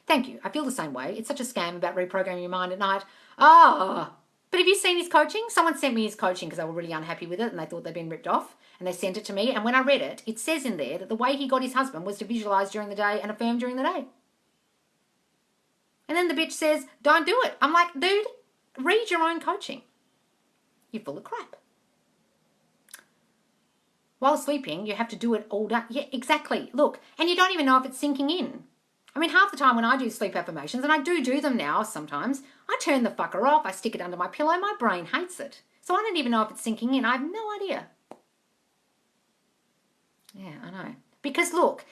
Thank you. I feel the same way. It's such a scam about reprogramming your mind at night. But have you seen his coaching? Someone sent me his coaching because they were really unhappy with it and they thought they'd been ripped off. And they sent it to me. And when I read it, it says in there that the way he got his husband was to visualise during the day and affirm during the day. And then the bitch says, don't do it. I'm like, dude, read your own coaching. You're full of crap. While sleeping, you have to do it all day. Yeah, exactly. Look, and you don't even know if it's sinking in. I mean, half the time when I do sleep affirmations, and I do them now sometimes, I turn the fucker off, I stick it under my pillow, my brain hates it. So I don't even know if it's sinking in. I have no idea. Yeah, I know. Because look,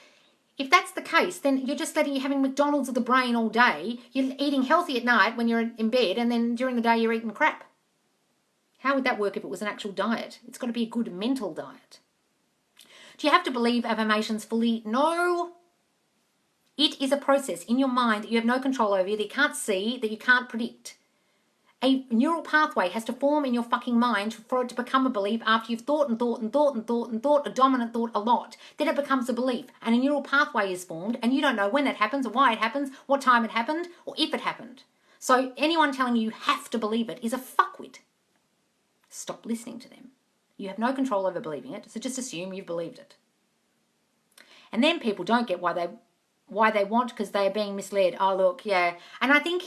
if that's the case, then you're just letting you having McDonald's of the brain all day. You're eating healthy at night when you're in bed, and then during the day you're eating crap. How would that work if it was an actual diet? It's got to be a good mental diet. Do you have to believe affirmations fully? No. It is a process in your mind that you have no control over, that you can't see, that you can't predict. A neural pathway has to form in your fucking mind for it to become a belief after you've thought and thought and thought and thought and thought, a dominant thought a lot. Then it becomes a belief and a neural pathway is formed and you don't know when that happens or why it happens, what time it happened or if it happened. So anyone telling you have to believe it is a fuckwit. Stop listening to them. You have no control over believing it, so just assume you've believed it. And then people don't get why they want, because they are being misled. Oh, look, yeah. And I think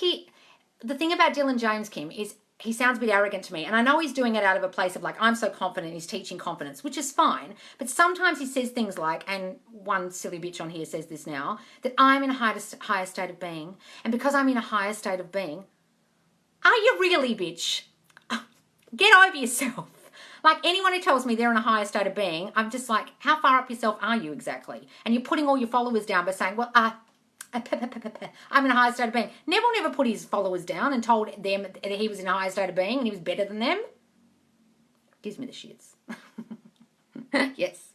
the thing about Dylan James, Kim, is he sounds a bit arrogant to me. And I know he's doing it out of a place of like, I'm so confident, he's teaching confidence, which is fine. But sometimes he says things like, and one silly bitch on here says this now, that I'm in a higher state of being. And because I'm in a higher state of being, are you really, bitch? Get over yourself. Like anyone who tells me they're in a higher state of being, I'm just like, how far up yourself are you exactly? And you're putting all your followers down by saying, well, I'm in a higher state of being. Neville never put his followers down and told them that he was in a higher state of being and he was better than them. Gives me the shits. Yes.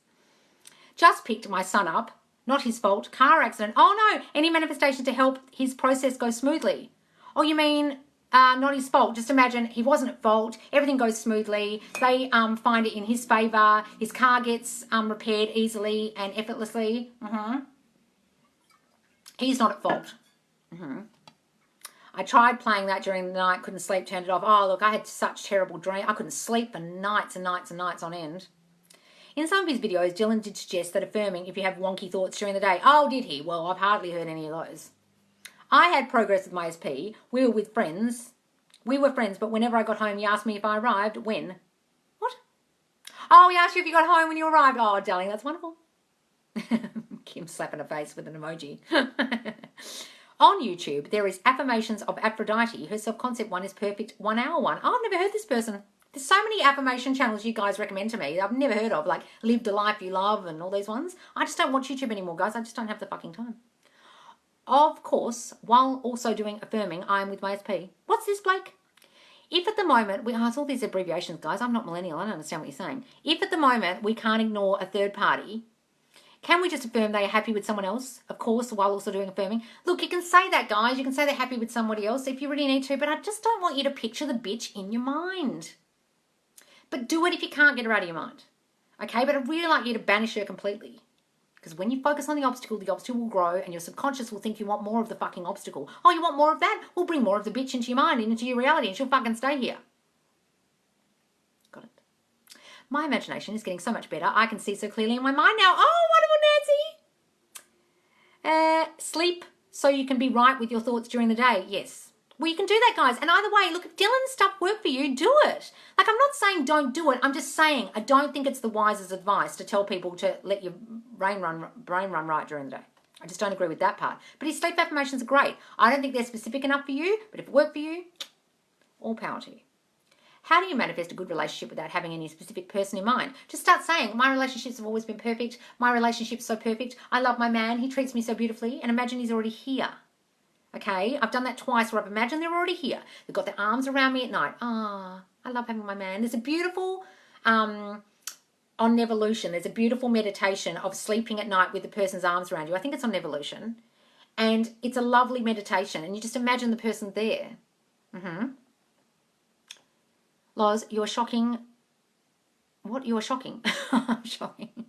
Just picked my son up. Not his fault. Car accident. Oh no. Any manifestation to help his process go smoothly. Oh, you mean... not his fault. Just imagine he wasn't at fault. Everything goes smoothly. They find it in his favour. His car gets repaired easily and effortlessly. He's not at fault. I tried playing that during the night. Couldn't sleep. Turned it off. Oh, look, I had such terrible dreams. I couldn't sleep for nights and nights and nights on end. In some of his videos, Dylan did suggest that affirming if you have wonky thoughts during the day. Oh, did he? Well, I've hardly heard any of those. I had progress with my SP. We were with friends. We were friends, but whenever I got home, he asked me if I arrived. When? What? Oh, he asked you if you got home when you arrived. Oh, darling, that's wonderful. Kim slapping her face with an emoji. On YouTube, there is Affirmations of Aphrodite. Her self-concept one is perfect 1 hour one. Oh, I've never heard this person. There's so many affirmation channels you guys recommend to me I've never heard of, like Live the Life You Love and all these ones. I just don't watch YouTube anymore, guys. I just don't have the fucking time. Of course, while also doing affirming, I am with my SP. What's this, Blake? If at the moment, it's all these abbreviations, guys. I'm not millennial. I don't understand what you're saying. If at the moment we can't ignore a third party, can we just affirm they are happy with someone else? Of course, while also doing affirming. Look, you can say that, guys. You can say they're happy with somebody else if you really need to, but I just don't want you to picture the bitch in your mind. But do it if you can't get her out of your mind. Okay? But I'd really like you to banish her completely. Because Because when you focus on the obstacle will grow, and your subconscious will think you want more of the fucking obstacle. Oh, you want more of that? We'll bring more of the bitch into your mind and into your reality, and she'll fucking stay here. Got it. My imagination is getting so much better. I can see so clearly in my mind now. Oh, wonderful, Nancy. Sleep so you can be right with your thoughts during the day. Yes. Well, you can do that, guys. And either way, look, if Dylan's stuff worked for you, do it. Like, I'm not saying don't do it. I'm just saying I don't think it's the wisest advice to tell people to let your brain run right during the day. I just don't agree with that part. But his sleep affirmations are great. I don't think they're specific enough for you, but if it worked for you, all power to you. How do you manifest a good relationship without having any specific person in mind? Just start saying, my relationships have always been perfect. My relationship's so perfect. I love my man. He treats me so beautifully. And imagine he's already here. Okay, I've done that twice where I've imagined they're already here. They've got their arms around me at night. Ah, I love having my man. There's a beautiful, on Nevolution, there's a beautiful meditation of sleeping at night with the person's arms around you. I think it's on Nevolution. And it's a lovely meditation. And you just imagine the person there. Loz, you're shocking. What? You're shocking. I'm shocking.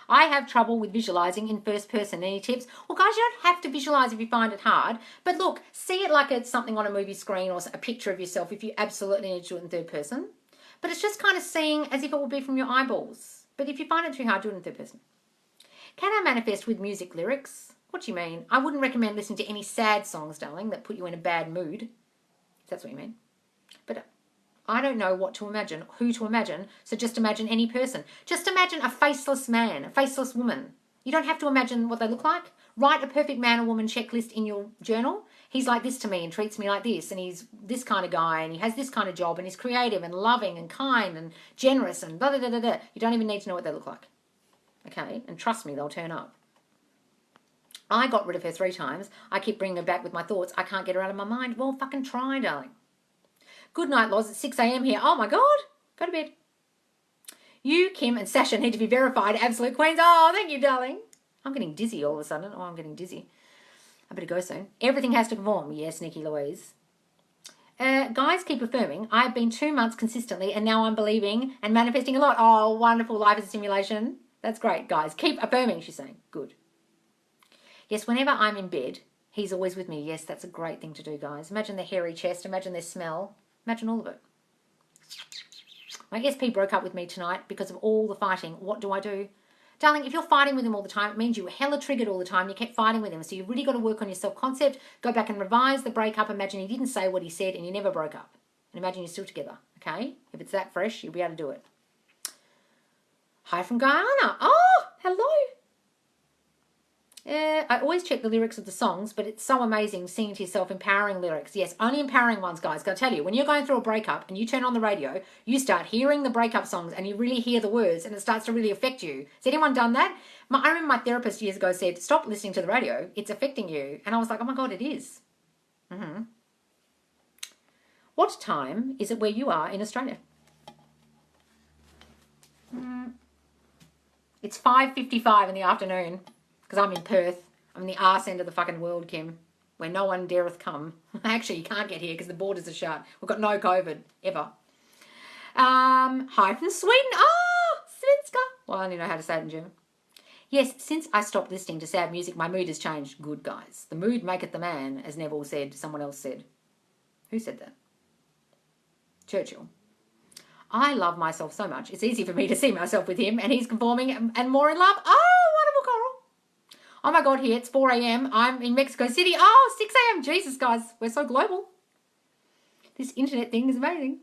I have trouble with visualizing in first person. Any tips? Well, guys, you don't have to visualize if you find it hard. But look, see it like it's something on a movie screen or a picture of yourself if you absolutely need to do it in third person. But it's just kind of seeing as if it would be from your eyeballs. But if you find it too hard, do it in third person. Can I manifest with music lyrics? What do you mean? I wouldn't recommend listening to any sad songs, darling, that put you in a bad mood. If that's what you mean. But I don't know what to imagine, who to imagine, so just imagine any person. Just imagine a faceless man, a faceless woman. You don't have to imagine what they look like. Write a perfect man or woman checklist in your journal. He's like this to me and treats me like this, and he's this kind of guy, and he has this kind of job, and he's creative and loving and kind and generous and blah, blah, blah, blah, blah. You don't even need to know what they look like. Okay? And trust me, they'll turn up. I got rid of her 3 times. I keep bringing her back with my thoughts. I can't get her out of my mind. Well, fucking try, darling. Good night, Loz. It's 6 a.m. here. Oh, my God. Go to bed. You, Kim, and Sasha need to be verified absolute queens. Oh, thank you, darling. I'm getting dizzy all of a sudden. Oh, I'm getting dizzy. I better go soon. Everything has to conform. Yes, Nikki Louise. Guys, keep affirming. I've been 2 months consistently, and now I'm believing and manifesting a lot. Oh, wonderful. Life is a simulation. That's great, guys. Keep affirming, she's saying. Good. Yes, whenever I'm in bed, he's always with me. Yes, that's a great thing to do, guys. Imagine their hairy chest. Imagine their smell. Imagine all of it. My SP broke up with me tonight because of all the fighting. What do I do? Darling, if you're fighting with him all the time, it means you were hella triggered all the time. You kept fighting with him. So you've really got to work on your self-concept. Go back and revise the breakup. Imagine he didn't say what he said and you never broke up. And imagine you're still together, okay? If it's that fresh, you'll be able to do it. Hi from Guyana. Oh, hello. I always check the lyrics of the songs, but it's so amazing singing to yourself, empowering lyrics. Yes, only empowering ones, guys. Got to tell you, when you're going through a breakup and you turn on the radio, you start hearing the breakup songs and you really hear the words and it starts to really affect you. Has anyone done that? I remember my therapist years ago said, stop listening to the radio. It's affecting you. And I was like, oh my God, it is. What time is it where you are in Australia? It's 5:55 in the afternoon. Because I'm in Perth. I'm in the arse end of the fucking world, Kim, where no one dareth come. Actually, you can't get here because the borders are shut. We've got no COVID, ever. Hi from Sweden. Oh, Svenska. Well, I only know how to say it in German. Yes, since I stopped listening to sad music, my mood has changed. Good, guys. The mood maketh the man, as Neville said. Someone else said. Who said that? Churchill. I love myself so much. It's easy for me to see myself with him, and he's conforming and more in love. Oh, wonderful, Coral. Oh my God, here it's 4 a.m. I'm in Mexico City. Oh, 6 a.m. Jesus, guys, we're so global. This internet thing is amazing.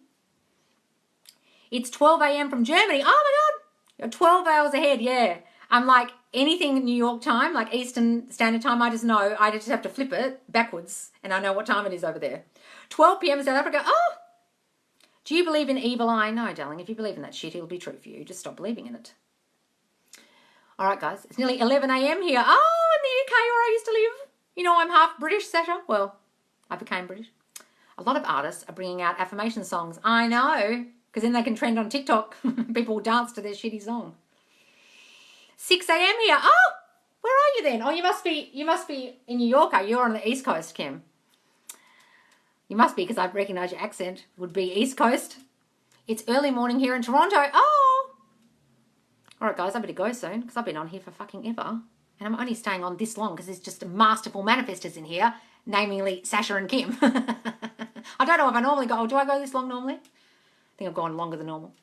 It's 12 a.m. from Germany. Oh my God, you're 12 hours ahead, yeah. I'm like anything New York time, like Eastern Standard Time, I just know. I just have to flip it backwards and I know what time it is over there. 12 p.m. South Africa. Oh, do you believe in evil eye? No, darling, if you believe in that shit, it'll be true for you. Just stop believing in it. All right, guys, it's nearly 11 a.m. here. Oh, in the UK where I used to live. You know, I'm half British, Sasha. Well, I became British. A lot of artists are bringing out affirmation songs. I know, because then they can trend on TikTok. People will dance to their shitty song. 6 a.m. here. Oh, where are you then? Oh, you must be in New York. You're on the East Coast, Kim. You must be, because I recognise your accent. Would be East Coast. It's early morning here in Toronto. Oh. All right, guys, I better go soon because I've been on here for fucking ever. And I'm only staying on this long because there's just masterful manifestors in here, namely Sasha and Kim. I don't know if I normally go, do I go this long normally? I think I've gone longer than normal.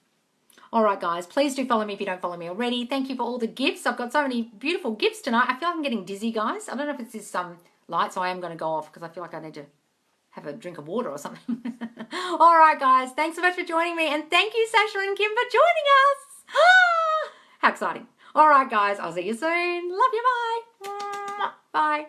All right, guys, please do follow me if you don't follow me already. Thank you for all the gifts. I've got so many beautiful gifts tonight. I feel like I'm getting dizzy, guys. I don't know if it's this light, so I am going to go off because I feel like I need to have a drink of water or something. All right, guys, thanks so much for joining me. And thank you, Sasha and Kim, for joining us. How exciting. All right, guys, I'll see you soon. Love you. Bye. Bye.